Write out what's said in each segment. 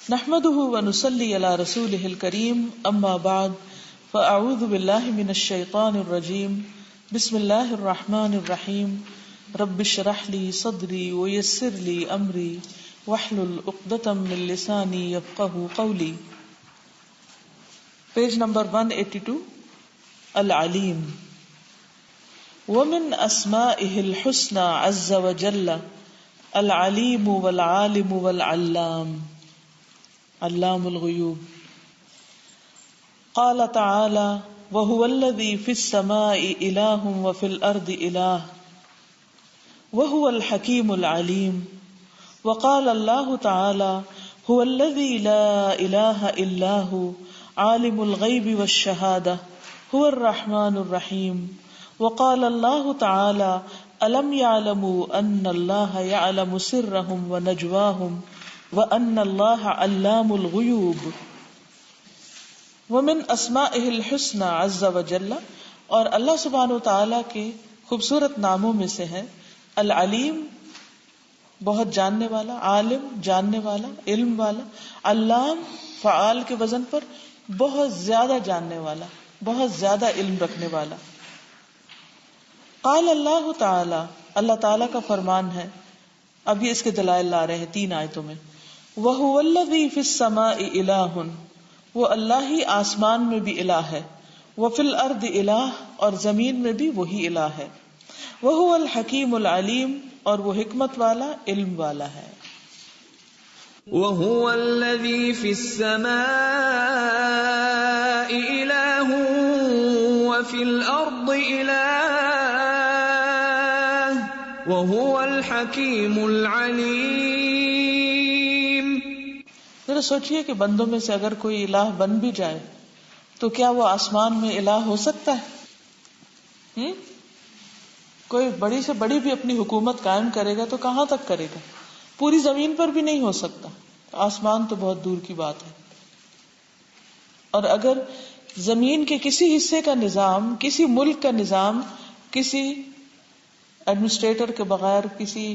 نحمده ونصلي على رسوله الكريم اما بعد فاعوذ بالله من الشيطان الرجيم بسم الله الرحمن الرحيم رب اشرح لي صدري ويسر لي امري واحلل عقدة من لساني يفقهوا قولي. Page number 182. العلیم. ومن اسمائه الحسنى عز وجل العلیم والعالم والعلام علام الغیوب. قال تعالی وهو الذی فی السماء الہ وفی الارض الہ وهو الحکیم العلیم. وقال اللہ تعالی هو الذی لا الہ الا هو عالم الغیب والشہادہ هو الرحمن الرحیم. وقال اللہ تعالی الم یعلموا ان اللہ یعلم سرهم ونجواهم وَأَنَّ اللَّهَ عَلَّامُ الْغُيُوبِ. وَمِنْ أَسْمَائِهِ الْحُسْنَى عَزَّ وَجَلَّ، اور اللہ سبحانہ وتعالی کے خوبصورت ناموں میں سے ہے العلیم، بہت جاننے والا، عالم جاننے والا، علم والا، علام فعال کے وزن پر بہت زیادہ جاننے والا، بہت زیادہ علم رکھنے والا. قال اللہ تعالی، اللہ تعالی کا فرمان ہے. اب یہ اس کے دلائل لا رہے ہیں 3 آیتوں میں. وَهُوَ الَّذِي فِي السَّمَاءِ إِلَٰهٌ، وہ اللہ ہی آسمان میں بھی الہ ہے، وَفِي الْأَرْضِ الہ، اور زمین میں بھی وہی الہ ہے، وَهُوَ الْحَكِيمُ الْعَلِيمُ، اور وہ حکمت والا علم والا ہے. وَهُوَ الَّذِي فِي السَّمَاءِ إِلَٰهٌ وَفِي الْأَرْضِ إِلَٰهٌ وَهُوَ الْحَكِيمُ الْعَلِيمُ. ذرا سوچئے کہ بندوں میں سے اگر کوئی الہ بن بھی جائے تو کیا وہ آسمان میں الہ ہو سکتا ہے؟ کوئی بڑی سے بڑی بھی اپنی حکومت قائم کرے گا تو کہاں تک کرے گا؟ پوری زمین پر بھی نہیں ہو سکتا، آسمان تو بہت دور کی بات ہے. اور اگر زمین کے کسی حصے کا نظام، کسی ملک کا نظام کسی ایڈمنسٹریٹر کے بغیر، کسی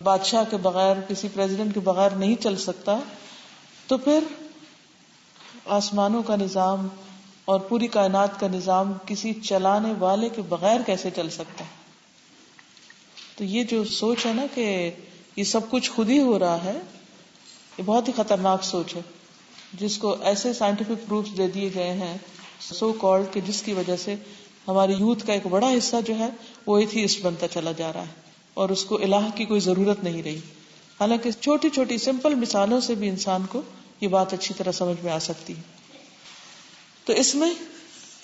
بادشاہ کے بغیر، کسی پریزیڈنٹ کے بغیر نہیں چل سکتا، تو پھر آسمانوں کا نظام اور پوری کائنات کا نظام کسی چلانے والے کے بغیر کیسے چل سکتا ہے؟ تو یہ جو سوچ ہے نا کہ یہ سب کچھ خود ہی ہو رہا ہے، یہ بہت ہی خطرناک سوچ ہے، جس کو ایسے سائنٹیفک پروفز دے دیے گئے ہیں سو کالڈ کہ جس کی وجہ سے ہماری یوتھ کا ایک بڑا حصہ جو ہے وہ ایتھیسٹ بنتا چلا جا رہا ہے اور اس کو الہ کی کوئی ضرورت نہیں رہی. حالانکہ چھوٹی چھوٹی سمپل مثالوں سے بھی انسان کو یہ بات اچھی طرح سمجھ میں آ سکتی ہے. تو اس میں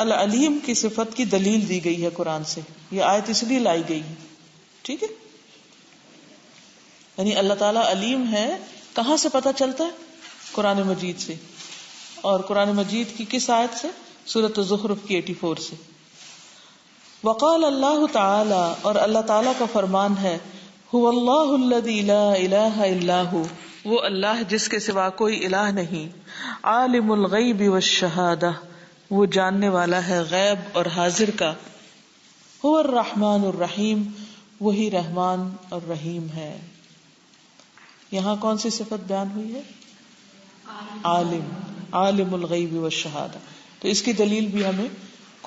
العلیم کی صفت کی دلیل دی گئی ہے قرآن سے. یہ آیت اس لیے لائی گئی ہے، ٹھیک ہے؟ یعنی اللہ تعالیٰ علیم ہے، کہاں سے پتہ چلتا ہے؟ قرآن مجید سے. اور قرآن مجید کی کس آیت سے؟ سورۃ الزخرف کی 84 سے. وقال اللہ تعالی، اور اللہ تعالیٰ کا فرمان ہے هو اللہ الذی لا الہ الا هو، وہ اللہ جس کے سوا کوئی الہ نہیں، عالم الغیب والشہادہ، وہ جاننے والا ہے غیب اور حاضر کا، هو الرحمن الرحیم، وہی رحمان اور رحیم ہے. یہاں کون سی صفت بیان ہوئی ہے؟ عالم، عالم الغیب والشہادہ. تو اس کی دلیل بھی ہمیں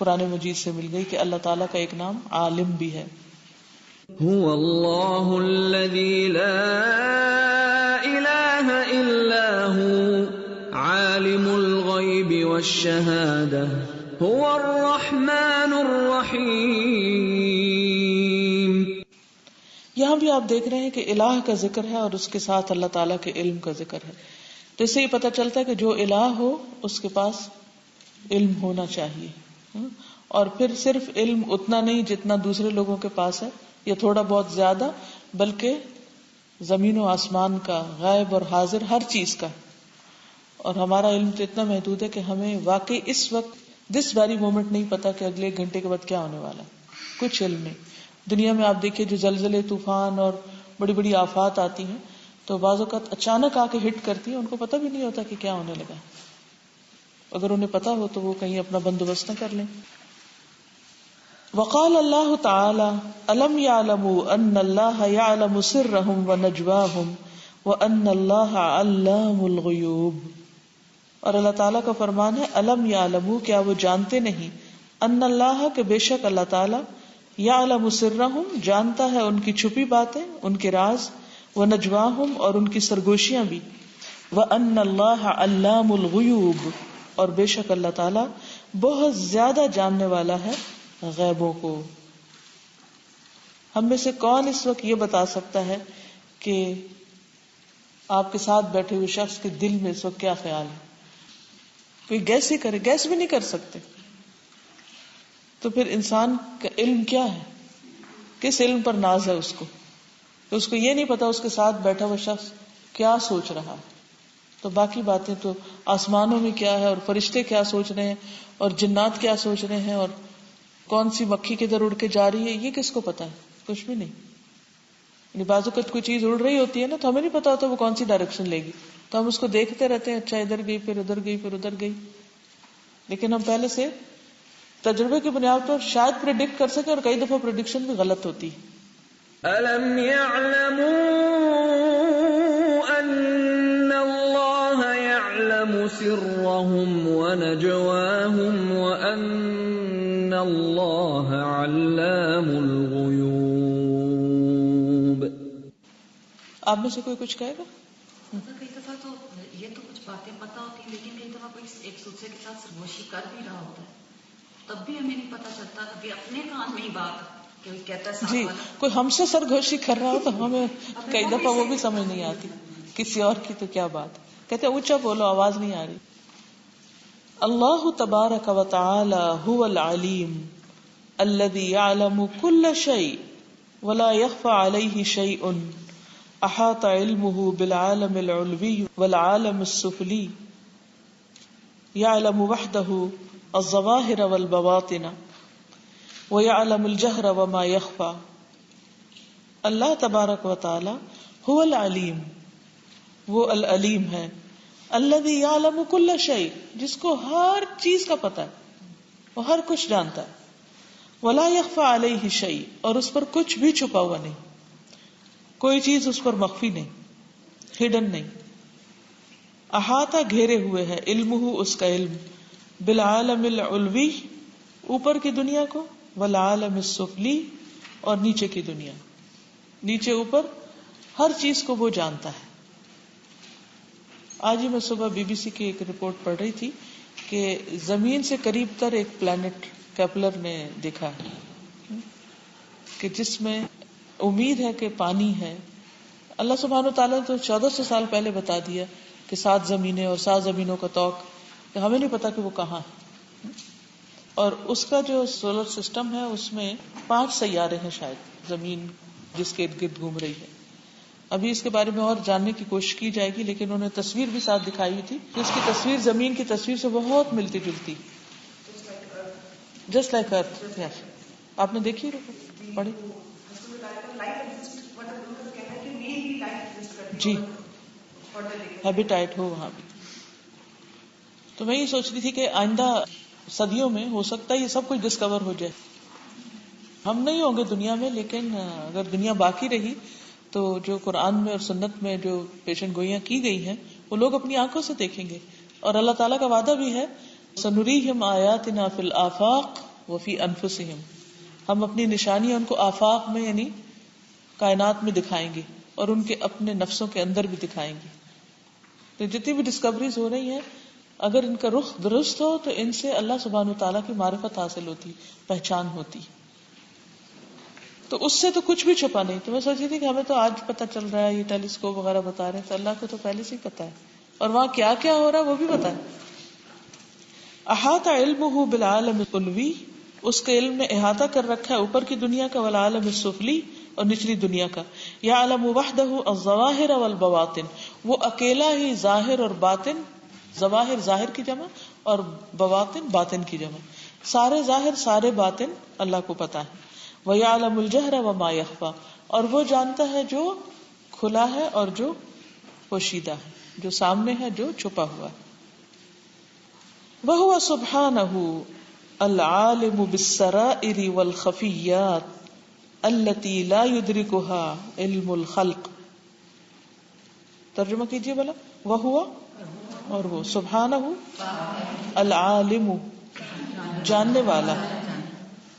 قرآن مجید سے مل گئی کہ اللہ تعالیٰ کا ایک نام عالم بھی ہے. هو اللہ الذی لا الہ الا هو عالم الغیب والشہادہ هو الرحمن الرحیم. یہاں بھی آپ دیکھ رہے ہیں کہ الہ کا ذکر ہے اور اس کے ساتھ اللہ تعالیٰ کے علم کا ذکر ہے. تو اس سے یہ پتہ چلتا ہے کہ جو الہ ہو اس کے پاس علم ہونا چاہیے، اور پھر صرف علم اتنا نہیں جتنا دوسرے لوگوں کے پاس ہے یا تھوڑا بہت زیادہ، بلکہ زمین و آسمان کا، غیب اور حاضر ہر چیز کا. اور ہمارا علم تو اتنا محدود ہے کہ ہمیں واقعی اس وقت دس ویری مومنٹ نہیں پتا کہ اگلے 1 گھنٹے کے بعد کیا ہونے والا ہے. کچھ علم نہیں. دنیا میں آپ دیکھیے جو زلزلے، طوفان اور بڑی بڑی آفات آتی ہیں تو بعض اوقات اچانک آ کے ہٹ کرتی ہیں، ان کو پتہ بھی نہیں ہوتا کہ کیا ہونے لگا. اگر انہیں پتا ہو تو وہ کہیں اپنا بندوبست نہ کر لیں. وقال اللہ تعالی الم یعلموا ان اللہ یعلم سرهم ونجواهم وَأَنَّ اللَّهَ عَلَّامُ الْغُيُوبِ، اور اللہ تعالیٰ کا فرمان ہے الم یعلموا، کیا وہ جانتے نہیں، ان اللہ، کہ بے شک اللہ تعالیٰ، یعلم سرہم، جانتا ہے ان کی چھپی باتیں، ان کے راز، ونجواہم، اور ان کی سرگوشیاں بھی، وَأَنَّ اللَّهَ عَلَّامُ الْغُيُوبِ، اور بے شک اللہ تعالیٰ بہت زیادہ جاننے والا ہے غیبوں کو۔ ہم میں سے کون اس وقت یہ بتا سکتا ہے کہ آپ کے ساتھ بیٹھے ہوئے شخص کے دل میں اس وقت کیا خیال ہے؟ کوئی گیس ہی کرے، گیس بھی نہیں کر سکتے۔ تو پھر انسان کا علم کیا ہے؟ کس علم پر ناز ہے اس کو؟ تو اس کو یہ نہیں پتا اس کے ساتھ بیٹھا ہوا شخص کیا سوچ رہا ہے۔ تو باقی باتیں تو آسمانوں میں کیا ہے، اور فرشتے کیا سوچ رہے ہیں، اور جنات کیا سوچ رہے ہیں، اور کون سی مکھی کدھر اڑ کے جا رہی ہے، یہ کس کو پتا ہے؟ کچھ بھی نہیں۔ یعنی بعض اوقات کوئی چیز اڑ رہی ہوتی ہے نا، تو ہمیں نہیں پتا ہوتا وہ کون سی ڈائریکشن لے گی، تو ہم اس کو دیکھتے رہتے ہیں، اچھا ادھر گئی، پھر ادھر گئی، پھر ادھر گئی، لیکن ہم پہلے سے تجربے کی بنیاد پر شاید پریڈکٹ کر سکے، اور کئی دفعہ پریڈکشن بھی غلط ہوتی ہے۔ أَلَمْ يَعْلَمُوا أَنَّ اللَّهَ يَعْلَمُ سِرَّهُمْ وَنَجْوَاهُمْ وَأَنَّ اللَّهَ عَلَّامُ الْغُيُوبِ۔ آپ میں سے کوئی کچھ کہے گا؟ کئی دفعہ تو یہ تو کچھ باتیں پتہ ہوتی ہیں، لیکن کئی دفعہ کوئی ایک دوسرے کے ساتھ سرگوشی کر بھی رہا ہوتا ہے، تب بھی ہمیں نہیں پتہ چلتا، کبھی اپنے کان میں ہی بات کہ کہتا ہے ساتھ جی، والا کوئی ہم سے سرگوشی کر رہا ہو تو ہمیں کئی دفعہ وہ بھی سمجھ نہیں آتی، کسی اور کی تو کیا بات، کہتے ہیں اونچا بولو، آواز نہیں آ رہی۔ اللہ تبارک و تعالی هو العلیم الذی یعلم کل شیء ولا یخفی علیہ شیء، احاط علمہ بالعالم العلوی والعالم السفلی، یعلم وحدہ الظواہر والبواطن وَيَعْلَمُ الْجَهْرَ وَمَا يَخْفَى۔ اللہ تبارک و تعالی هو العلیم، وہ العلیم ہے، الذی یعلم کل شیء، جس کو ہر چیز کا پتہ ہے، وہ ہر کچھ جانتا ہے، ولا یخفی علیہ شیء، اور اس پر کچھ بھی چھپا ہوا نہیں، کوئی چیز اس پر مخفی نہیں، ہڈن نہیں، احاطہ گھیرے ہوئے ہے، علمہ اس کا علم، بالعالم العلوی اوپر کی دنیا کو، والعالم السفلی اور نیچے کی دنیا، نیچے اوپر ہر چیز کو وہ جانتا ہے۔ آج ہی میں صبح بی بی سی کی ایک رپورٹ پڑھ رہی تھی کہ زمین سے قریب تر ایک پلانٹ کیپلر نے دیکھا ہے کہ جس میں امید ہے کہ پانی ہے۔ اللہ سبحانہ و تعالیٰ نے تو 1400 سال پہلے بتا دیا کہ 7 زمینیں اور 7 زمینوں کا طوق، کہ ہمیں نہیں پتا کہ وہ کہاں ہے، اور اس کا جو سولر سسٹم ہے اس میں 5 سیارے ہیں، شاید زمین جس کے ارد گرد گھوم رہی ہے۔ ابھی اس کے بارے میں اور جاننے کی کوشش کی جائے گی، لیکن انہوں نے تصویر بھی ساتھ دکھائی ہوئی تھی کہ اس کی تصویر زمین کی تصویر سے بہت ملتی جلتی، جسٹ لائک ارتھ۔ آپ نے دیکھی پڑھی؟ جی، ہیبیٹائٹ ہو وہاں بھی۔ تو میں یہ سوچ رہی تھی کہ آئندہ صدیوں میں ہو سکتا ہے یہ سب کچھ ڈسکور ہو جائے، ہم نہیں ہوں گے دنیا میں، لیکن اگر دنیا باقی رہی تو جو قرآن میں اور سنت میں جو پیشن گوئیاں کی گئی ہیں وہ لوگ اپنی آنکھوں سے دیکھیں گے، اور اللہ تعالیٰ کا وعدہ بھی ہے سنریہم آیاتنا فی الآفاق وفی انفسہم، ہم اپنی نشانیاں ان کو آفاق میں یعنی کائنات میں دکھائیں گے، اور ان کے اپنے نفسوں کے اندر بھی دکھائیں گے۔ تو جتنی بھی ڈسکوریز ہو رہی ہیں، اگر ان کا رخ درست ہو تو ان سے اللہ سبحانہ وتعالیٰ کی معرفت حاصل ہوتی، پہچان ہوتی، تو اس سے تو کچھ بھی چھپا نہیں۔ تو میں سوچ رہی تھی کہ ہمیں تو آج پتہ چل رہا ہے، یہ ٹیلیسکوپ وغیرہ بتا رہے ہیں، تو اللہ کو تو پہلے سے ہی پتا ہے، اور وہاں کیا کیا ہو رہا ہے وہ بھی پتا ہے۔ احاط علمہ بالعالم العلوی، اس کے علم نے احاطہ کر رکھا ہے اوپر کی دنیا کا، والعالم السفلی اور نچلی دنیا کا، یعلم وحدہ الظواہر والبواطن، وہ اکیلا ہی ظاہر اور باطن، ظواہر ظاہر کی جمع اور بواطن باطن کی جمع، سارے ظاہر سارے باطن اللہ کو پتا ہے۔ وَيَعْلَمُ الْجَهْرَ وَمَا يَخْفَى، اور وہ جانتا ہے جو کھلا ہے اور جو پوشیدہ ہے، جو سامنے ہے جو چھپا ہوا ہے۔ وَهُوَ سُبْحَانَهُ الْعَالِمُ بِالسَّرَائِرِ وَالْخَفِيَّاتِ الَّتِي لَا يُدْرِكُهَا عِلْمُ الْخَلْقِ، ترجمہ کیجئے بلا. وہوا اور وہ, سبحانہ العالم جاننے والا,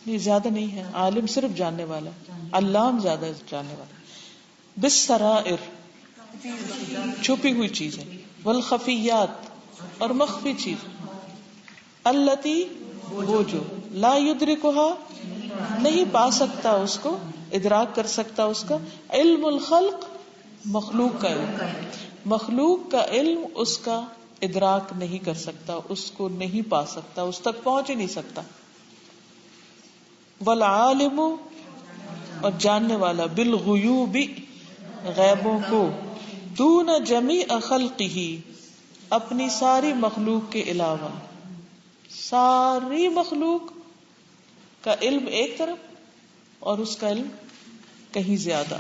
یہ زیادہ نہیں ہے, عالم صرف جاننے والا, علام زیادہ جاننے والا. بالسرائر چھپی ہوئی چیزیں, والخفیات اور مخفی چیز, التی وہ جو, لا یدرکها نہیں پا سکتا اس کو, ادراک کر سکتا اس کا, علم الخلق مخلوق کا علم, مخلوق کا علم اس کا ادراک نہیں کر سکتا, اس کو نہیں پا سکتا, اس تک پہنچ ہی نہیں سکتا. والعالم اور جاننے والا, بالغیوب غیبوں کو, دون جمیع خلقہ اپنی ساری مخلوق کے علاوہ, ساری مخلوق کا علم ایک طرف اور اس کا علم کہیں زیادہ.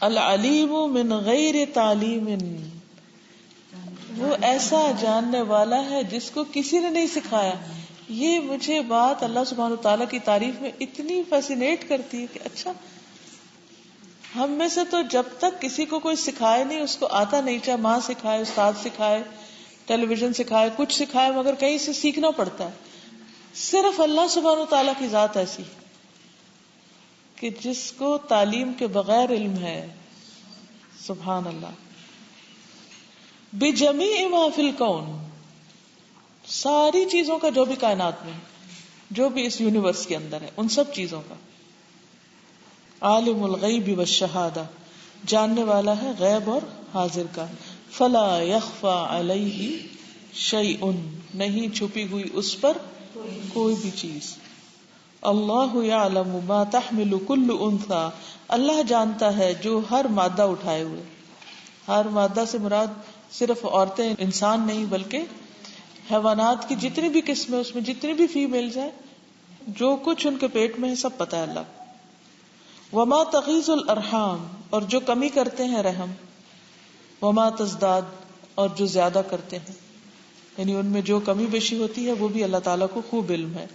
العلیم من غیر تعلیم, وہ ایسا جاننے والا ہے جس کو کسی نے نہیں سکھایا. یہ مجھے بات اللہ سبحانہ تعالیٰ کی تعریف میں اتنی فیسینیٹ کرتی ہے کہ اچھا, ہم میں سے تو جب تک کسی کو کوئی سکھائے نہیں, اس کو آتا نہیں, چاہے ماں سکھائے, استاد سکھائے, ٹیلی ویژن سکھائے, کچھ سکھائے, مگر کہیں سے سیکھنا پڑتا ہے. صرف اللہ سبحانہ تعالیٰ کی ذات ایسی کہ جس کو تعلیم کے بغیر علم ہے. سبحان اللہ. بجمیع ما فی الکون, ساری چیزوں کا, جو بھی کائنات میں, جو بھی اس یونیورس کے اندر ہے, ان سب چیزوں کا. عالم الغیب والشہادہ, جاننے والا ہے غیب اور حاضر کا. فلا یخفی علیہ شیء, نہیں چھپی ہوئی اس پر کوئی بھی چیز. اللہ یعلم ما تحمل کل انثی, اللہ جانتا ہے جو ہر مادہ اٹھائے ہوئے. ہر مادہ سے مراد صرف عورتیں, انسان نہیں, بلکہ حیوانات کی جتنی بھی قسمیں, اس میں جتنی بھی فیمیلز ہیں, جو کچھ ان کے پیٹ میں ہے سب پتہ ہے اللہ. وما تغیض الارحام, اور جو کمی کرتے ہیں رحم. وما تزداد, اور جو زیادہ کرتے ہیں, یعنی ان میں جو کمی بیشی ہوتی ہے وہ بھی اللہ تعالیٰ کو خوب علم ہے.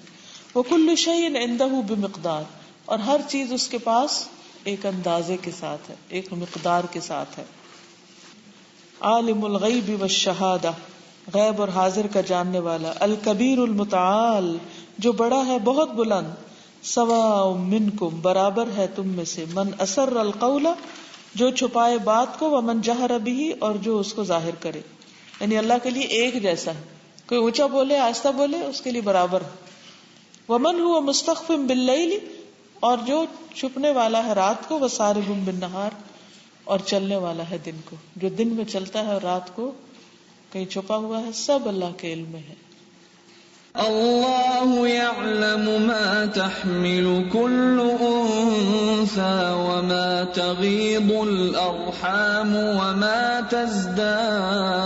وکل شیء عندہ بمقدار, اور ہر چیز اس کے پاس ایک اندازے کے ساتھ ہے, ایک مقدار کے ساتھ ہے. عالم الغیب والشہادہ, غیب اور حاضر کا جاننے والا. الکبیر المتعال, جو بڑا ہے بہت بلند. سواء منکم, برابر ہے تم میں سے. من اسر القول, جو چھپائے بات کو. ومن جہر بہ, اور جو اس کو ظاہر کرے. یعنی اللہ کے لیے ایک جیسا ہے, کوئی اونچا بولے آہستہ بولے اس کے لیے برابر ہے. ومن هو مستخف باللیل, اور جو چھپنے والا ہے رات کو. وسارب بالنہار, اور چلنے والا ہے دن کو. جو دن میں چلتا ہے اور رات کو کہیں چھپا ہوا ہے, سب اللہ کے علم میں ہے. اللہ یعلم ما تحمل كل انثى وما تغیض الارحام وما تزداد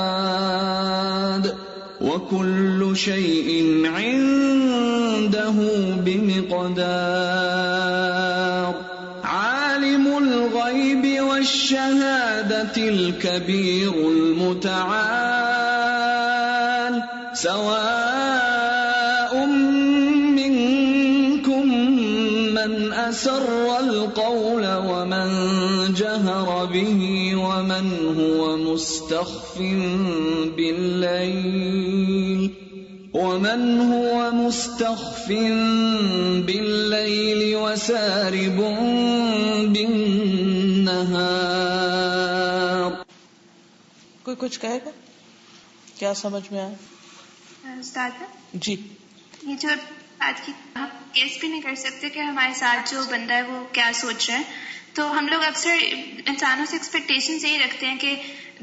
وكل شيء عنده بمقدار. عالم الغیب والشہادة الكبیر المتعال. سواء منكم من أسر القول ومن جهر به ومن هو مستخف بالليل وسارب بالنهار. کوئی کچھ کہے گا؟ کیا سمجھ میں آیا؟ استاد جی, یہ جو آج کی ہم گیس بھی نہیں کر سکتے کہ ہمارے ساتھ جو بندہ ہے وہ کیا سوچ رہا ہے, تو ہم لوگ اکثر انسانوں سے ایکسپیکٹیشنز یہی رکھتے ہیں کہ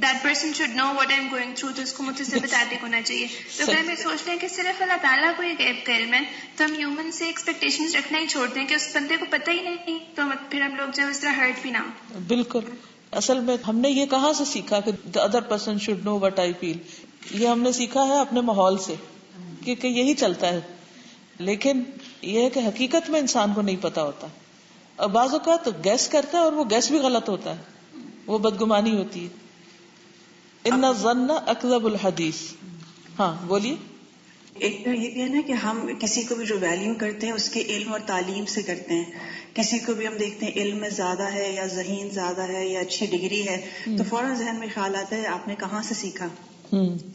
that person should know what I am going through, تو اس کو مجھ سے متعلق ہونا چاہیے. تو اگر ہم یہ سوچتے ہیں کہ صرف اللہ تعالیٰ کو یہ غیب کا علم ہے, تو ہم ہیومن سے ایکسپیکٹیشنز رکھنا ہی چھوڑ دیں کہ اس بندے کو پتہ ہی نہیں, تو پھر ہم لوگ جو اس طرح ہرٹ بھی نہ ہو. بالکل. اصل میں ہم نے یہ کہاں سے سیکھا کہ the other person should know what I feel, یہ ہم نے سیکھا ہے اپنے ماحول سے, کیونکہ یہی چلتا ہے. لیکن یہ ہے کہ حقیقت میں انسان کو نہیں پتا ہوتا, اور بعض اوقات گیس کرتا ہے اور وہ گیس بھی غلط ہوتا ہے, وہ بدگمانی ہوتی ہے. ان الظن اکذب الحدیث. ہاں بولیے. ایک تو یہ بھی ہے نا کہ ہم کسی کو بھی جو ویلیو کرتے ہیں اس کے علم اور تعلیم سے کرتے ہیں. کسی کو بھی ہم دیکھتے ہیں علم میں زیادہ ہے یا ذہین زیادہ ہے یا اچھی ڈگری ہے تو فوراً ذہن میں خیال آتا ہے آپ نے کہاں سے سیکھا.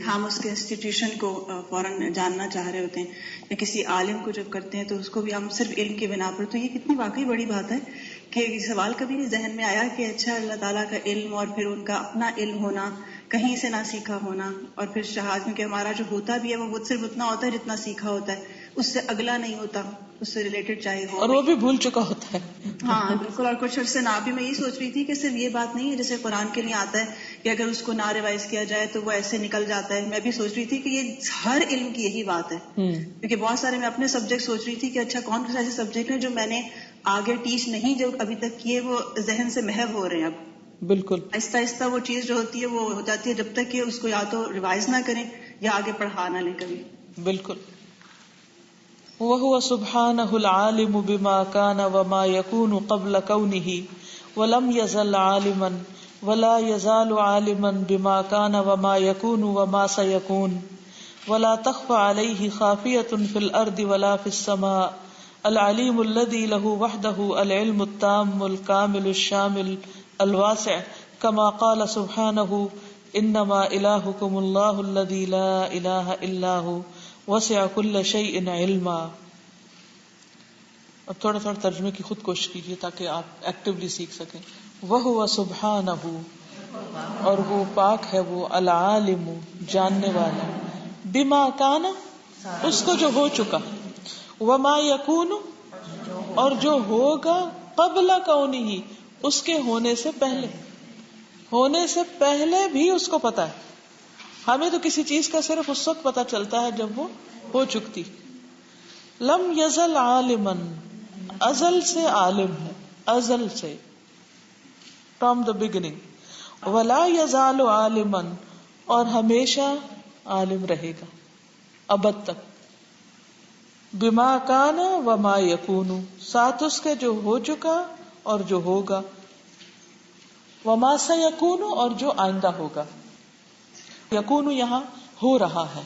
ہم اس کے انسٹیٹیوشن کو فوراً جاننا چاہ رہے ہوتے ہیں. یا کسی عالم کو جب کرتے ہیں تو اس کو بھی ہم صرف علم کی بنا پر. تو یہ کتنی واقعی بڑی بات ہے کہ یہ سوال کبھی نہیں ذہن میں آیا کہ اچھا اللہ تعالیٰ کا علم اور پھر ان کا اپنا علم ہونا, کہیں سے نہ سیکھا ہونا, اور پھر شہادت, کیونکہ ہمارا جو ہوتا بھی ہے وہ صرف اتنا ہوتا ہے جتنا سیکھا ہوتا ہے, اس سے اگلا نہیں ہوتا, اس سے ریلیٹڈ چاہیے ہو, اور وہ بھی بھول چکا ہوتا ہے. ہاں بالکل. اور کچھ عرصے نہ بھی میں یہ سوچ رہی تھی کہ صرف یہ بات نہیں ہے جیسے قرآن کے لیے آتا ہے کہ اگر اس کو نہ ریوائز کیا جائے تو وہ ایسے نکل جاتا ہے. میں بھی سوچ رہی تھی کہ یہ ہر علم کی یہی بات ہے, کیونکہ بہت سارے میں اپنے سبجیکٹ سوچ رہی تھی کہ اچھا کون سے ایسے سبجیکٹ ہیں جو میں نے آگے ٹیچ نہیں جو ابھی تک کیے وہ ذہن سے محو ہو رہے ہیں. اب بالکل آہستہ آہستہ وہ چیز جو ہوتی ہے وہ ہو جاتی ہے جب تک کہ اس کو یا تو ریوائز نہ کریں یا آگے پڑھا نہ لیں کبھی. بالکل. وَهُوَ سُبْحَانَهُ الْعَالِمُ بِمَا كَانَ وَمَا يَكُونُ قَبْلَ كَوْنِهِ وَلَمْ يَزَلْ عَالِمًا وَلَا يَزَالُ عَالِمًا بِمَا كَانَ وَمَا يَكُونُ وَمَا سَيَكُونُ وَلَا تَخْفَى عَلَيْهِ خَافِيَةٌ فِي الْأَرْضِ وَلَا فِي السَّمَاءِ الْعَلِيمُ الَّذِي لَهُ وَحْدَهُ الْعِلْمُ التَّامُّ الْكَامِلُ الشَّامِلُ الْوَاسِعُ كَمَا قَالَ سُبْحَانَهُ إِنَّمَا إِلَٰهُكُمُ اللَّهُ الَّذِي لَا إِلَٰهَ إِلَّا هُوَ وسع كل شيء علما. اب تھوڑا تھوڑا ترجمے کی خود کوشش کیجیے تاکہ آپ ایکٹیولی سیکھ سکیں. وَهُوَ سُبْحَانَهُ, اور وہ پاک ہے, وہ العالم جاننے والا, بما کان اس کو جو ہو چکا, وما یکون اور جو ہوگا, قبل کونہ اس کے ہونے سے پہلے, ہونے سے پہلے بھی اس کو پتا ہے. ہمیں تو کسی چیز کا صرف اس وقت پتا چلتا ہے جب وہ ہو چکتی. لم یزل عالمن, ازل سے عالم ہے, ازل سے, فرام دا بگننگ. ولا یزال عالمن, اور ہمیشہ عالم رہے گا ابد تک. بما کان وما یکون, ساتھ اس کے جو ہو چکا اور جو ہوگا. وما سیکون, اور جو آئندہ ہوگا. یکون یہاں ہو رہا ہے,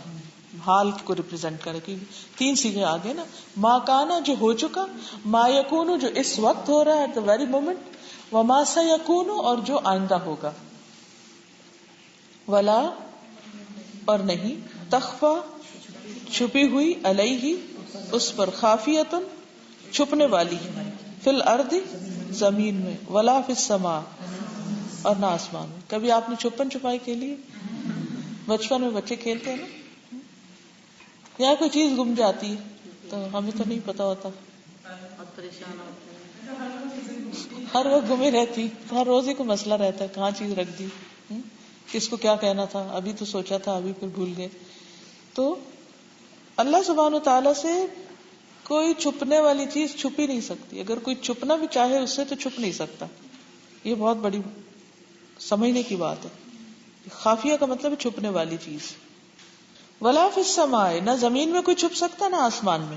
حال کو ریپرزینٹ کرے گی. تین صیغے آگے نا, ما کانا جو ہو چکا, ما یکون جو اس وقت ہو رہا ہے, ایٹ دا ویری مومنٹ, وما سیکون اور جو آئندہ ہوگا. ولا اور نہیں, تخفا چھپی ہوئی, علیہ اس پر, خافیتن چھپنے والی, فی الارض زمین میں, ولا فی السماء اور نہ آسمان میں. کبھی آپ نے چھپن چھپائی کے لیے بچپن میں بچے کھیلتے ہیں نا, یا کوئی چیز گم جاتی ہے تو ہمیں تو نہیں پتا ہوتا, ہر وقت گمے رہتی, ہر روز ہی کوئی مسئلہ رہتا ہے کہاں چیز رکھ دی, کس کو کیا کہنا تھا, ابھی تو سوچا تھا ابھی پھر بھول گئے. تو اللہ سبحانہ و تعالیٰ سے کوئی چھپنے والی چیز چھپ ہی نہیں سکتی. اگر کوئی چھپنا بھی چاہے اس سے تو چھپ نہیں سکتا. یہ بہت بڑی سمجھنے کی بات ہے. خافیہ کا مطلب ہے چھپنے والی چیز. ولا فی السماء, نہ زمین میں کوئی چھپ سکتا نہ آسمان میں.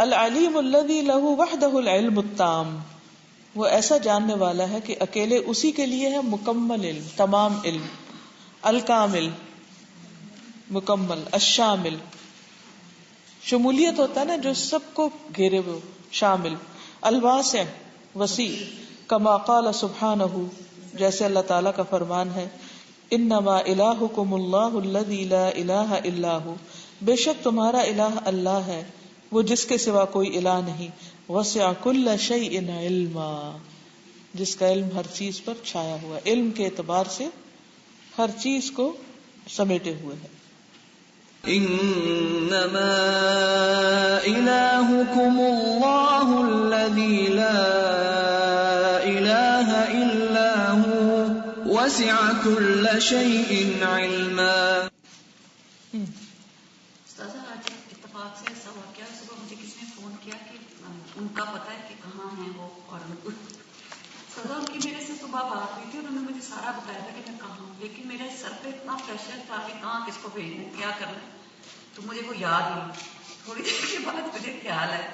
العلیم الذی لہ وحدہ العلم التام, وہ ایسا جاننے والا ہے کہ اکیلے اسی کے لیے ہے مکمل علم, تمام علم. الکامل مکمل, الشامل شمولیت ہوتا ہے نا جو سب کو گھیرے ہوئے, شامل. الواسع وسیع, کما قال سبحانہ جیسے اللہ تعالیٰ کا فرمان ہے, انما الہکم اللہ الذی لا الہ الا ہو, بے شک تمہارا الہ اللہ ہے وہ جس کے سوا کوئی الہ نہیں. وسع کل شیء علما, جس کا علم ہر چیز پر چھایا ہوا ہے, علم کے اعتبار سے ہر چیز کو سمیٹے ہوئے ہے. انما الہکم اللہ الذی لا الہ الا ہو وسع کل شیء علما. استاذہ آج اتفاق سے ایسا واقعہ, صبح مجھے کسی نے فون کیا کہ ان کا پتا ہے کہ کہاں ہیں وہ, اور سزا ان کی میرے سے صبح بات ہوئی تھی, انہوں نے مجھے سارا بتایا تھا کہ میں کہاں ہوں, لیکن میرے سر پہ اتنا پریشر تھا کہ کہاں کس کو بھیجنا, کیا کرنا, تو مجھے وہ یاد نہیں. تھوڑی دیر کے بعد مجھے خیال ہے,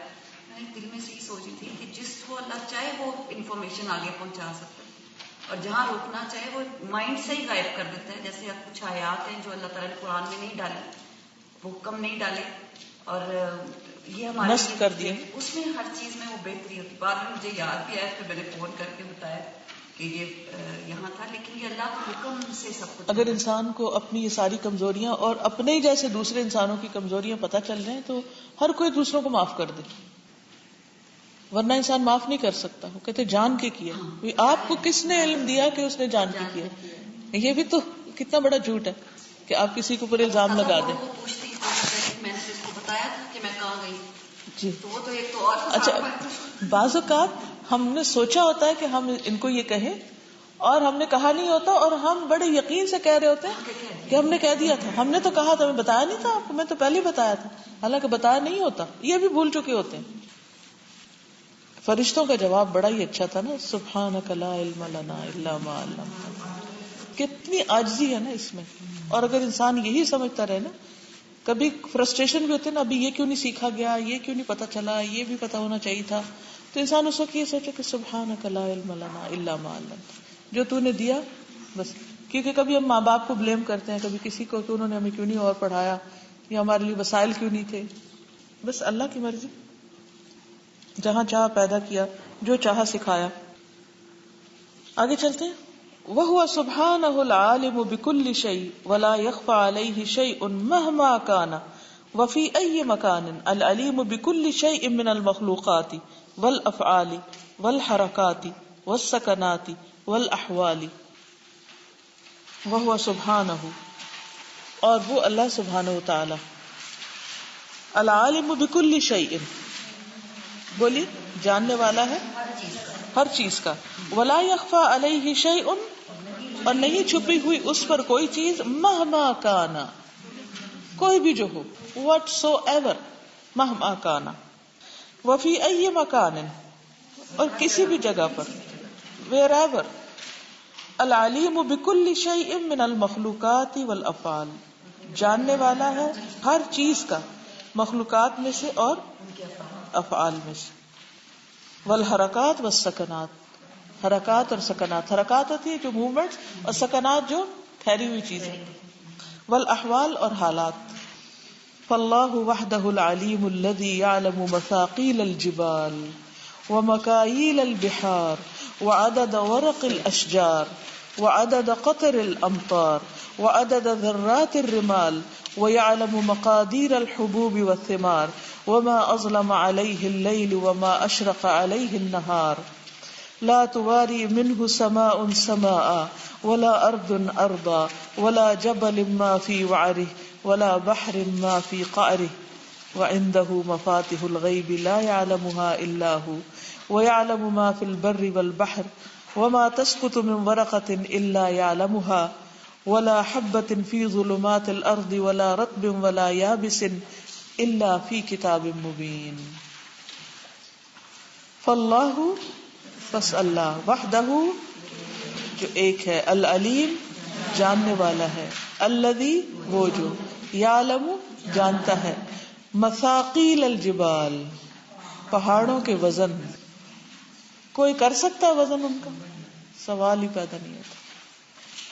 میں دل میں سے یہ سوچی تھی کہ جس کو اللہ چاہے وہ انفارمیشن آگے پہنچا سکتا ہے, اور جہاں روکنا چاہے وہ مائنڈ سے ہی غائب کر دیتا ہے. جیسے اب کچھ آیات ہیں جو اللہ تعالیٰ نے قرآن میں نہیں ڈالی, وہ حکم نہیں ڈالے اور یہ ہمارے نصب کر دیے. اس میں ہر چیز میں وہ بہتری ہوتی. بعد میں مجھے یاد بھی آیا، پھر میں نے فون کر کے بتایا کہ یہ یہاں تھا، لیکن یہ اللہ کے حکم سے سب کچھ. اگر انسان کو اپنی یہ ساری کمزوریاں اور اپنے ہی جیسے دوسرے انسانوں کی کمزوریاں پتہ چل جائیں تو ہر کوئی دوسروں کو معاف کر دے، ورنہ انسان معاف نہیں کر سکتا. وہ کہتے جان کے کیا. آپ کو کس نے علم دیا کہ اس نے جان کے کیا؟ یہ بھی تو کتنا بڑا جھوٹ ہے کہ آپ کسی کے اوپر الزام لگا دیں. وہ پوچھتی میں نے اس کو بتایا تھا کہ میں کہاں گئی جی تو وہ تو ایک تو اور. اچھا، بعض اوقات ہم نے سوچا ہوتا ہے کہ ہم ان کو یہ کہیں اور ہم نے کہا نہیں ہوتا، اور ہم بڑے یقین سے کہہ رہے ہوتے ہیں کہ ہم نے کہہ دیا تھا، ہم نے تو کہا تھا، ہمیں بتایا نہیں تھا آپ کو، میں تو پہلے ہی بتایا تھا، حالانکہ بتایا نہیں ہوتا. یہ بھی بھول چکے ہوتے ہیں. فرشتوں کا جواب بڑا ہی اچھا تھا نا، سبحانک لا علم لنا الا ما علمتنا. کتنی عاجزی ہے نا اس میں. اور اگر انسان یہی سمجھتا رہے نا، کبھی فرسٹریشن بھی ہوتے نا، ابھی یہ کیوں نہیں سیکھا گیا، یہ کیوں نہیں پتا چلا، یہ بھی پتا ہونا چاہیے تھا، تو انسان اس وقت یہ سوچے کہ سبحانک لا علم لنا الا ما علمتنا، جو تو نے دیا بس. کیونکہ کبھی ہم ماں باپ کو بلیم کرتے ہیں، کبھی کسی کو کہ انہوں نے ہمیں کیوں نہیں اور پڑھایا، یا ہمارے لیے وسائل کیوں نہیں تھے. بس اللہ کی مرضی، جہاں چاہا پیدا کیا، جو چاہا سکھایا. آگے چلتے ہیں. وَهُوَ سُبْحَانَهُ الْعَالِمُ بِكُلِّ شَيْءٍ وَلَا يَخْفَى عَلَيْهِ شَيْءٌ مَهْمَا كَانَ وَفِي أَيِّ مَكَانٍ الْعَلِيمُ بِكُلِّ شَيْءٍ مِّنَ الْمَخْلُوقَاتِ وَالْأَفْعَالِ وَالْحَرَكَاتِ وَالسَّكَنَاتِ وَالْأَحْوَالِ. وَهُوَ سُبْحَانَهُ، اور وہ اللہ سبحانہ وتعالی، العالم بكل شيء، بولی جاننے والا ہے ہر چیز کا. ولا يخفى عليه شيء، اور نہیں چھپی ہوئی اس پر کوئی چیز، مہما کانا، کوئی بھی جو ہو، واٹ سو ایور، مہما کانا. وفی ای مکان، اور کسی بھی جگہ پر، ویئر ایور. العلیم بكل شيء من المخلوقات والافعال، جاننے والا ہے ہر چیز کا، مخلوقات میں سے اور افعال میں سے. والحرکات والسکنات، حرکات اور سکنات، حرکات ہوتی ہے جو موومنٹ، اور سکنات جو ٹھہری ہوئی چیزیں. والاحوال، اور حالات. فاللہ وحدہ العلیم الذی یعلم مثاقیل الجبال ومکاییل البحار وعدد ورق الاشجار وعدد قطر الامطار وعدد ذرات الرمال ويعلم مقادير الحبوب والثمار وما أظلم عليه الليل وما أشرق عليه النهار لا تواري منه سماء سماء ولا أرض أرضا ولا جبل ما في وعره ولا بحر ما في قعره وعنده مفاتح الغيب لا يعلمها إلا هو ويعلم ما في البر والبحر وما تسقط من ورقة إلا يعلمها ولا حبة في ظلمات الأرض ولا رطب ولا يابس إلا في كتاب مبين. فاللہ، بس اللہ، وحدہ، جو ایک ہے، العلیم، جاننے والا ہے، الذی، وہ جو، یعلم، جانتا ہے، مثاقیل الجبال، پہاڑوں کے وزن. کوئی کر سکتا ہے وزن ان کا؟ سوال ہی پیدا نہیں ہوتا.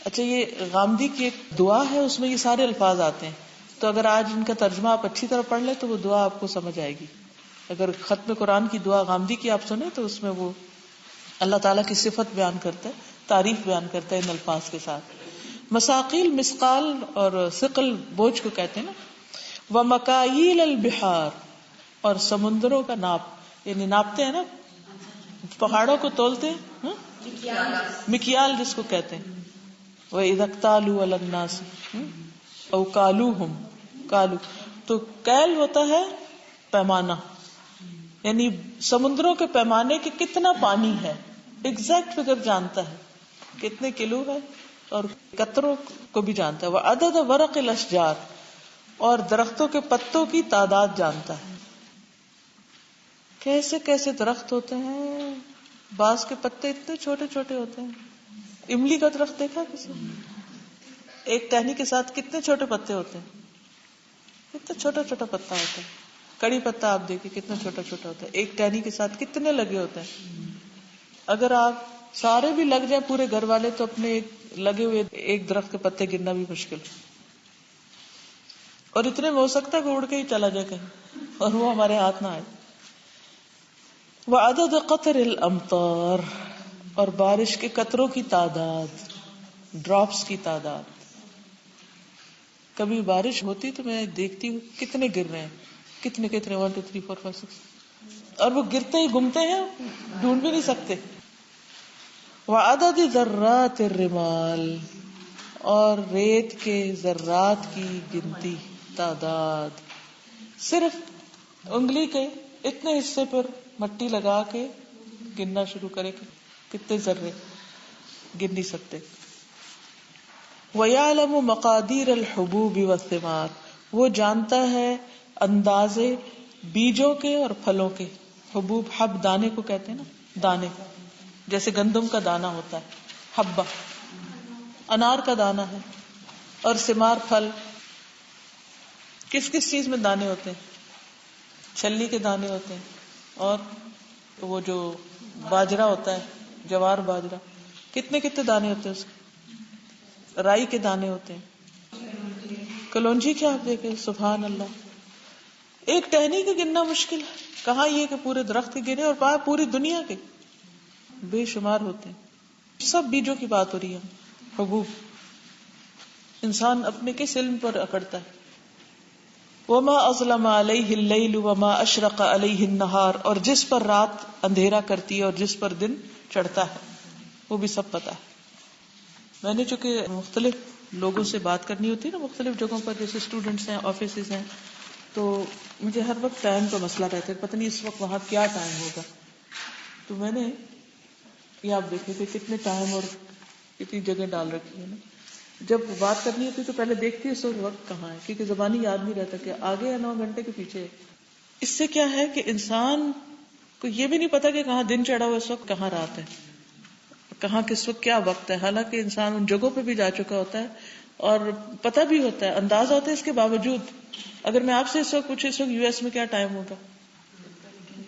اچھا، یہ غامدی کی ایک دعا ہے، اس میں یہ سارے الفاظ آتے ہیں، تو اگر آج ان کا ترجمہ آپ اچھی طرح پڑھ لیں تو وہ دعا آپ کو سمجھ آئے گی. اگر ختم قرآن کی دعا غامدی کی آپ سنیں تو اس میں وہ اللہ تعالیٰ کی صفت بیان کرتا ہے، تعریف بیان کرتا ہے ان الفاظ کے ساتھ. مساقیل، مسقال اور ثقل بوجھ کو کہتے ہیں نا. ومکاییل البحار، اور سمندروں کا ناپ، یعنی ناپتے ہیں نا، پہاڑوں کو تولتے ہیں، مکیال جس کو کہتے ہیں. وَإِذَا اكْتَالُوا عَلَى النَّاسِ أَوْ كَالُوهُمْ، کالو تو کیل ہوتا ہے پیمانہ، یعنی سمندروں کے پیمانے کے کتنا پانی ہے، ایگزیکٹ فگر جانتا ہے کتنے کلو ہے، اور قطروں کو بھی جانتا ہے. وعدد ورق الاشجار، اور درختوں کے پتوں کی تعداد جانتا ہے. کیسے کیسے درخت ہوتے ہیں، بعض کے پتے اتنے چھوٹے چھوٹے ہوتے ہیں. املی کا درخت دیکھا کسی؟ ایک ٹہنی کے ساتھ کتنے چھوٹے پتے ہوتے ہیں، کتنا چھوٹا چھوٹا پتا ہوتا ہے. کڑی پتا آپ دیکھیں کتنا چھوٹا چھوٹا ہوتا ہے، ایک ٹہنی کے ساتھ کتنے لگے ہوتے ہیں. اگر آپ سارے بھی لگ جائیں پورے گھر والے تو اپنے ایک لگے ہوئے ایک درخت کے پتے گننا بھی مشکل. اور اتنے میں ہو سکتا ہے کہ اڑ کے ہی چلا جائے کہیں اور وہ ہمارے ہاتھ نہ آئے. وعدد قطر الامطار، اور بارش کے قطروں کی تعداد، ڈراپس کی تعداد. کبھی بارش ہوتی تو میں دیکھتی ہوں کتنے گر رہے ہیں، کتنے 1 2 3 4 5 6، اور وہ گرتے ہی گمتے ہیں، ڈھونڈ بھی نہیں سکتے. وعدد ذرات الرمال، اور ریت کے ذرات کی گنتی، تعداد. صرف انگلی کے اتنے حصے پر مٹی لگا کے گننا شروع کرے کہ کتنے ذرے، گن نہیں سکتے. وَيَعْلَمُ مَقَادِيرَ الْحُبُوبِ وَالثِّمَارِ، وہ جانتا ہے اندازے بیجوں کے اور پھلوں کے. حبوب، حب دانے کو کہتے ہیں نا، دانے جیسے گندم کا دانا ہوتا ہے حبہ، انار کا دانا ہے، اور ثمار پھل. کس کس چیز میں دانے ہوتے ہیں؟ چھلی کے دانے ہوتے ہیں، اور وہ جو باجرا ہوتا ہے، جوار باجرا، کتنے کتنے دانے ہوتے ہیں اس کے. رائی کے دانے ہوتے ہیں. کلونجی کیا آپ دیکھیں، سبحان اللہ، ایک ٹہنی کے گننا مشکل ہے، کہاں یہ کہ پورے درخت کے گنے، اور پوری دنیا کے بے شمار ہوتے ہیں. سب بیجوں کی بات ہو رہی ہے. حبوب انسان اپنے کس علم پر اکڑتا ہے. وما اظلم علیہ اللیل وما اشرق علیہ النہار، اور جس پر رات اندھیرا کرتی ہے اور جس پر دن چڑھتا ہے وہ بھی سب پتا ہے. میں نے چونکہ مختلف لوگوں سے بات کرنی ہوتی ہے نا، مختلف جگہوں پر، جیسے اسٹوڈنٹس ہیں، آفیسز ہیں، تو مجھے ہر وقت ٹائم کا مسئلہ رہتا ہے، پتہ نہیں اس وقت وہاں کیا ٹائم ہوگا. تو میں نے یہ آپ دیکھیں کہ کتنے ٹائم اور کتنی جگہ ڈال رکھی ہے نا. جب بات کرنی ہوتی تو پہلے دیکھتی ہے اس وقت کہاں ہے، کیونکہ زبانی یاد نہیں رہتا کہ آگے یا 9 گھنٹے کے پیچھے ہے. اس سے کیا ہے کہ انسان کو یہ بھی نہیں پتا کہ کہاں دن چڑھا ہوا اس وقت، کہاں رات ہے، کہاں کس وقت کیا وقت ہے. حالانکہ انسان ان جگہوں پہ بھی جا چکا ہوتا ہے اور پتہ بھی ہوتا ہے، انداز ہوتا ہے. اس کے باوجود اگر میں آپ سے اس وقت پوچھوں اس وقت US میں کیا ٹائم ہوگا،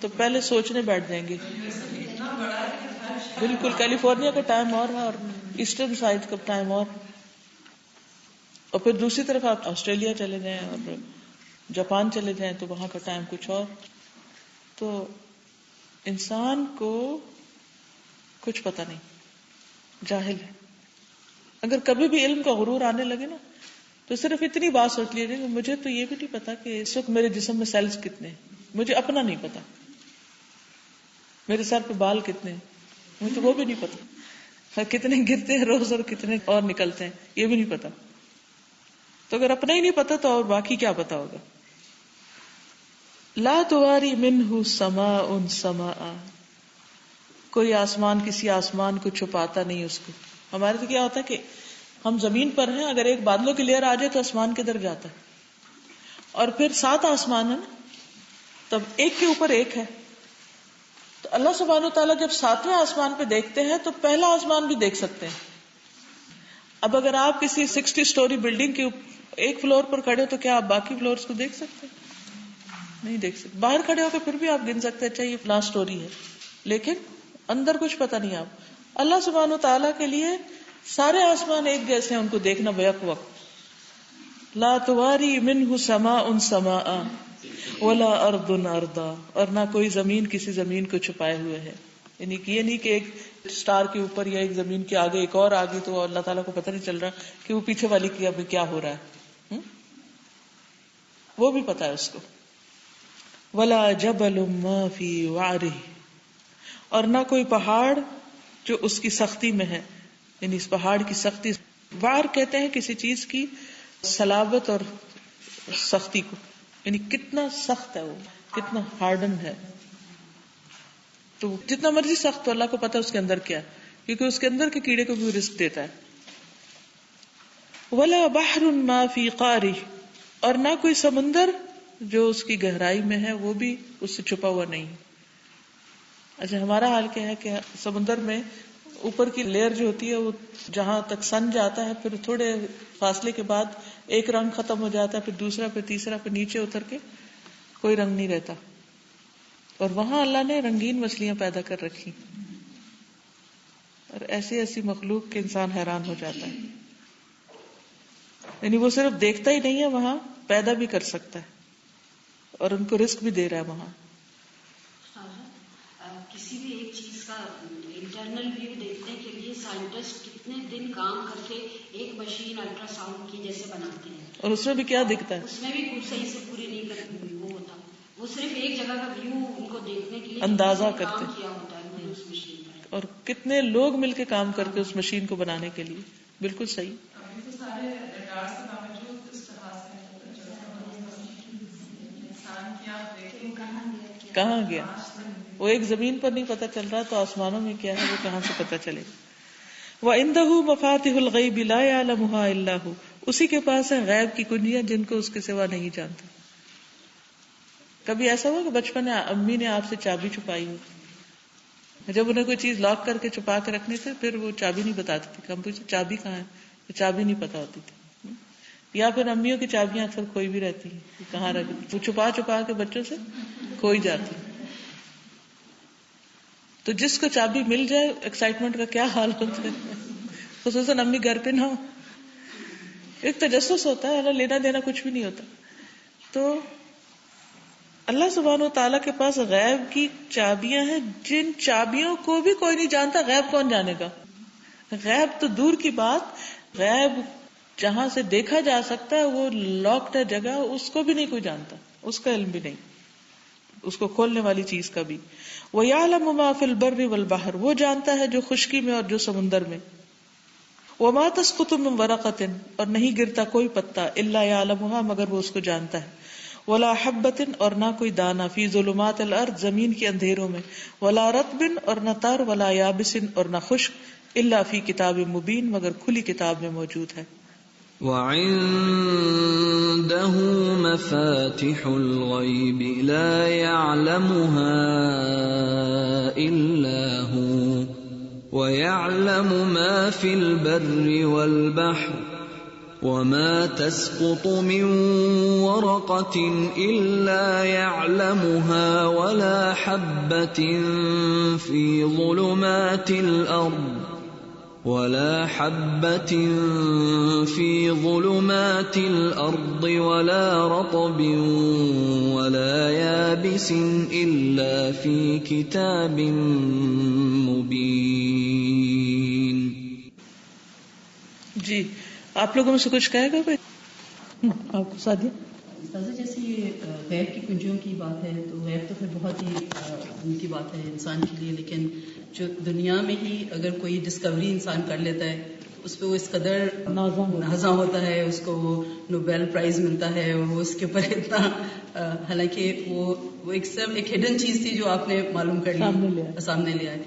تو پہلے سوچنے بیٹھ جائیں گے. بالکل کیلیفورنیا کا ٹائم اور ہے، اور ایسٹرن سائڈ کا ٹائم اور پھر دوسری طرف آپ آسٹریلیا چلے جائیں اور جاپان چلے جائیں تو وہاں کا ٹائم کچھ اور. تو انسان کو کچھ پتہ نہیں، جاہل ہے. اگر کبھی بھی علم کا غرور آنے لگے نا تو صرف اتنی بات سوچ لیجیے کہ مجھے تو یہ بھی نہیں پتا کہ اس وقت میرے جسم میں سیلز کتنے ہیں، مجھے اپنا نہیں پتا. میرے سر پہ بال کتنے ہیں مجھے تو وہ بھی نہیں پتا. کتنے گرتے ہیں روز اور کتنے اور نکلتے ہیں یہ بھی نہیں پتا. تو اگر اپنا ہی نہیں پتا تو اور باقی کیا پتا ہوگا. لا تواری منہ سماء سماء، کوئی آسمان کسی آسمان کو چھپاتا نہیں اس کو. ہمارے تو کیا ہوتا ہے کہ ہم زمین پر ہیں، اگر ایک بادلوں کی لیئر آ جائے تو آسمان کدھر جاتا ہے، اور پھر 7 آسمان ہے نا، تب ایک کے اوپر ایک ہے. تو اللہ سبحانہ وتعالیٰ جب 7ویں آسمان پہ دیکھتے ہیں تو پہلا آسمان بھی دیکھ سکتے ہیں. اب اگر آپ کسی 60 سٹوری بلڈنگ کے ایک فلور پر کھڑے ہو تو کیا آپ باقی فلورز کو دیکھ سکتے ہیں؟ نہیں دیکھ سکتے. باہر کھڑے ہو کے پھر بھی آپ گن سکتے ہیں اچھا یہ فلاں سٹوری ہے، لیکن اندر کچھ پتہ نہیں. آپ اللہ سبحانہ وتعالیٰ کے لیے سارے آسمان ایک جیسے ہیں، ان کو دیکھنا بیک وقت. لا تواری منہ سماء سماء ولا ارض ارضا، اور نہ کوئی زمین کسی زمین کو چھپائے ہوئے ہے. یعنی کہ یہ نہیں کہ ایک سٹار کے اوپر یا ایک زمین کے آگے ایک اور آگے تو اللہ تعالیٰ کو پتہ نہیں چل رہا کہ وہ پیچھے والی کی ابھی کیا ہو رہا ہے. وہ بھی پتا ہے اس کو. ولا جبل ما فی وعرہ، اور نہ کوئی پہاڑ جو اس کی سختی میں ہے. یعنی اس پہاڑ کی سختی، وعر کہتے ہیں کسی چیز کی صلابت اور سختی کو، یعنی کتنا سخت ہے، وہ کتنا ہارڈن ہے. تو جتنا مرضی سخت تو اللہ کو پتا اس کے اندر کیا ہے، کیونکہ اس کے اندر کے کیڑے کو بھی رزق دیتا ہے. ولا بحر ما فی قارہ، اور نہ کوئی سمندر جو اس کی گہرائی میں ہے وہ بھی اس سے چھپا ہوا نہیں. اچھا ہمارا حال کیا ہے کہ سمندر میں اوپر کی لیئر جو ہوتی ہے وہ جہاں تک سن جاتا ہے، پھر تھوڑے فاصلے کے بعد ایک رنگ ختم ہو جاتا ہے، پھر دوسرا، پھر تیسرا، پھر نیچے اتر کے کوئی رنگ نہیں رہتا. اور وہاں اللہ نے رنگین مچھلیاں پیدا کر رکھی، اور ایسی ایسی مخلوق کے انسان حیران ہو جاتا ہے. یعنی وہ صرف دیکھتا ہی نہیں ہے، وہاں پیدا بھی کر سکتا ہے اور ان کو رزق بھی دے رہا ہے وہاں. کسی بھی ایک چیز کا انٹرنل ویو دیکھنے کے لیے سائنٹسٹ کتنے دن کام کر کے ایک مشین الٹرا ساؤنڈ کی جیسے بناتے ہیں، اور اس میں بھی کیا دکھتا ہے، اس میں بھی کچھ صحیح سے پوری نہیں وہ ہوتا، وہ صرف ایک جگہ کا ویو ان کو دیکھنے کے لیے اندازہ کرتے کام کیا ہوتا ہے اس مشین پر، اور کتنے لوگ مل کے کام کرتے اس مشین کو بنانے کے لیے. بالکل صحیح. کہاں گیا وہ ایک زمین پر نہیں پتہ چل رہا تو آسمانوں میں کیا ہے وہ کہاں سے پتہ چلے گا. وَعِندَهُ مَفَاتِحُ الْغَيْبِ لَا يَعْلَمُهَا إِلَّا هُ، اسی کے پاس ہے غیب کی کنجیاں جن کو اس کے سوا نہیں جانتا. کبھی ایسا ہوا کہ بچپن میں امی نے آپ سے چابی چھپائی ہو، جب انہیں کوئی چیز لاک کر کے چھپا کے رکھنی تھی پھر وہ چابی نہیں بتاتی تھی، ہم پوچھتے چابی کہاں ہے تو چابی نہیں پتا ہوتی تھی. یا پھر امیوں کی چابیاں اکثر کھوئی بھی رہتی ہیں، کہاں رکھ وہ چھپا چھپا کے بچوں سے کھوئی جاتی. تو جس کو چابی مل جائے ایکسائٹمنٹ کا کیا حال ہوتا ہے، خصوصاً امی گھر پہ نہ ہو. ایک تجسس ہوتا ہے، لینا دینا کچھ بھی نہیں ہوتا. تو اللہ سبحانہ و تعالیٰ کے پاس غیب کی چابیاں ہیں جن چابیوں کو بھی کوئی نہیں جانتا. غیب کون جانے گا؟ غیب تو دور کی بات، غیب جہاں سے دیکھا جا سکتا ہے وہ لاکڈ ہے جگہ، اس کو بھی نہیں کوئی جانتا، اس کا علم بھی نہیں، اس کو کھولنے والی چیز کا بھی. وَيَعْلَمُ مَا فِي الْبَرِّ وَالْبَحْرِ، وہ جانتا ہے جو خشکی میں اور جو سمندر میں. وَمَا تَسْقُطُ مِن وَرَقَةٍ، اور نہیں گرتا کوئی پتا، إِلَّا يَعْلَمُهَا، مگر وہ اس کو جانتا ہے. وَلَا حَبَّةٍ، اور نہ کوئی دانا، فِي ظُلُمَاتِ الْأَرْضِ، زمین کے اندھیروں میں. وَلَا رَطْبٍ، اور نہ تر، وَلَا يَابِسٍ، اور نہ خشک، إِلَّا فِي كِتَابٍ مُبِينٍ، مگر کھلی کتاب میں موجود ہے. وعنده مفاتح الغيب لا يعلمها إلا هو ويعلم ما في البر والبحر وما تسقط من ورقة إلا يعلمها ولا حبة في ظلمات الأرض ولا رطب ولا يابس إلا في كتاب مبين. جی آپ لوگوں میں سے کچھ کہے گا کوئی؟ آپ کو سادیا جیسے یہ غیب کی کنجیوں کی بات ہے تو غیب تو پھر بہت ہی ان کی بات ہے انسان کے لیے، لیکن جو دنیا میں ہی اگر کوئی ڈسکوری انسان کر لیتا ہے اس پہ وہ اس قدر نازاں ہوتا ہے، اس کو وہ نوبیل پرائز ملتا ہے اور وہ اس کے اوپر اتنا حالانکہ وہ ایک ہڈن چیز تھی جو آپ نے معلوم کر لی سامنے لیا ہے،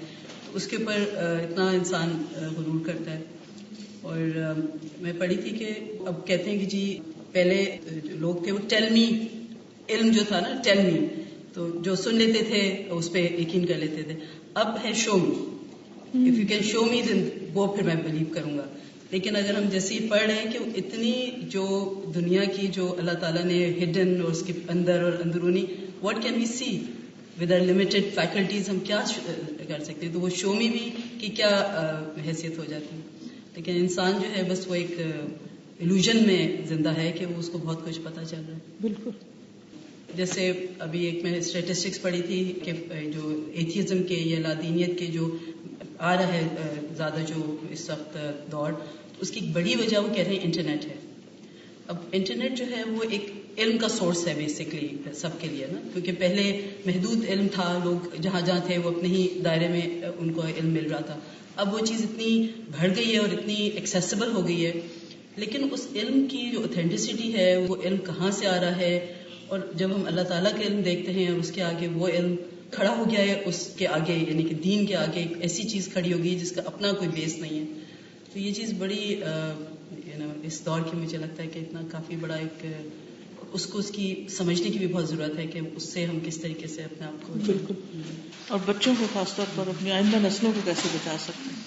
اس کے اوپر اتنا انسان غرور کرتا ہے. اور میں پڑھی تھی کہ اب کہتے ہیں کہ جی پہلے لوگ تھے وہ ٹیل می، علم جو تھا نا ٹیل می، تو جو سن لیتے تھے اس پہ یقین کر لیتے تھے. اب ہے شو می، اف یو کین شو می دین وہ پھر میں بلیو کروں گا. لیکن اگر ہم جیسے ہی پڑھ رہے ہیں کہ اتنی جو دنیا کی جو اللہ تعالیٰ نے ہڈن اور اس کے اندر اور اندرونی what can we see with our limited faculties, ہم کیا کر سکتے ہیں، تو وہ شو می بھی کی کیا حیثیت ہو جاتی ہے. لیکن انسان جو ہے بس وہ ایک ایلوژن میں زندہ ہے کہ وہ اس کو بہت کچھ پتا چل رہا ہے. بالکل. جیسے ابھی ایک میں اسٹیٹسٹکس پڑھی تھی کہ جو ایتھیزم کے یا لادینیت کے جو آ رہا ہے زیادہ جو اس وقت دور، اس کی بڑی وجہ وہ کہہ رہے ہیں انٹرنیٹ ہے. اب انٹرنیٹ جو ہے وہ ایک علم کا سورس ہے بیسکلی سب کے لیے نا، کیونکہ پہلے محدود علم تھا، لوگ جہاں جہاں تھے وہ اپنے ہی دائرے میں ان کو علم مل رہا تھا. اب وہ چیز اتنی بڑھ گئی ہے اور اتنی ایکسیسیبل ہو گئی ہے، لیکن اس علم کی جو اوتھینٹسٹی ہے وہ علم کہاں سے آ رہا ہے، اور جب ہم اللہ تعالیٰ کا علم دیکھتے ہیں اور اس کے آگے وہ علم کھڑا ہو گیا ہے، اس کے آگے یعنی کہ دین کے آگے ایک ایسی چیز کھڑی ہو گئی جس کا اپنا کوئی بیس نہیں ہے. تو یہ چیز بڑی اس دور کی مجھے لگتا ہے کہ اتنا کافی بڑا ایک اس کو اس کی سمجھنے کی بھی بہت ضرورت ہے کہ اس سے ہم کس طریقے سے اپنے آپ کو بالکل اور بچوں کو خاص طور پر اپنی آئندہ نسلوں کو کیسے بچا سکتے ہیں.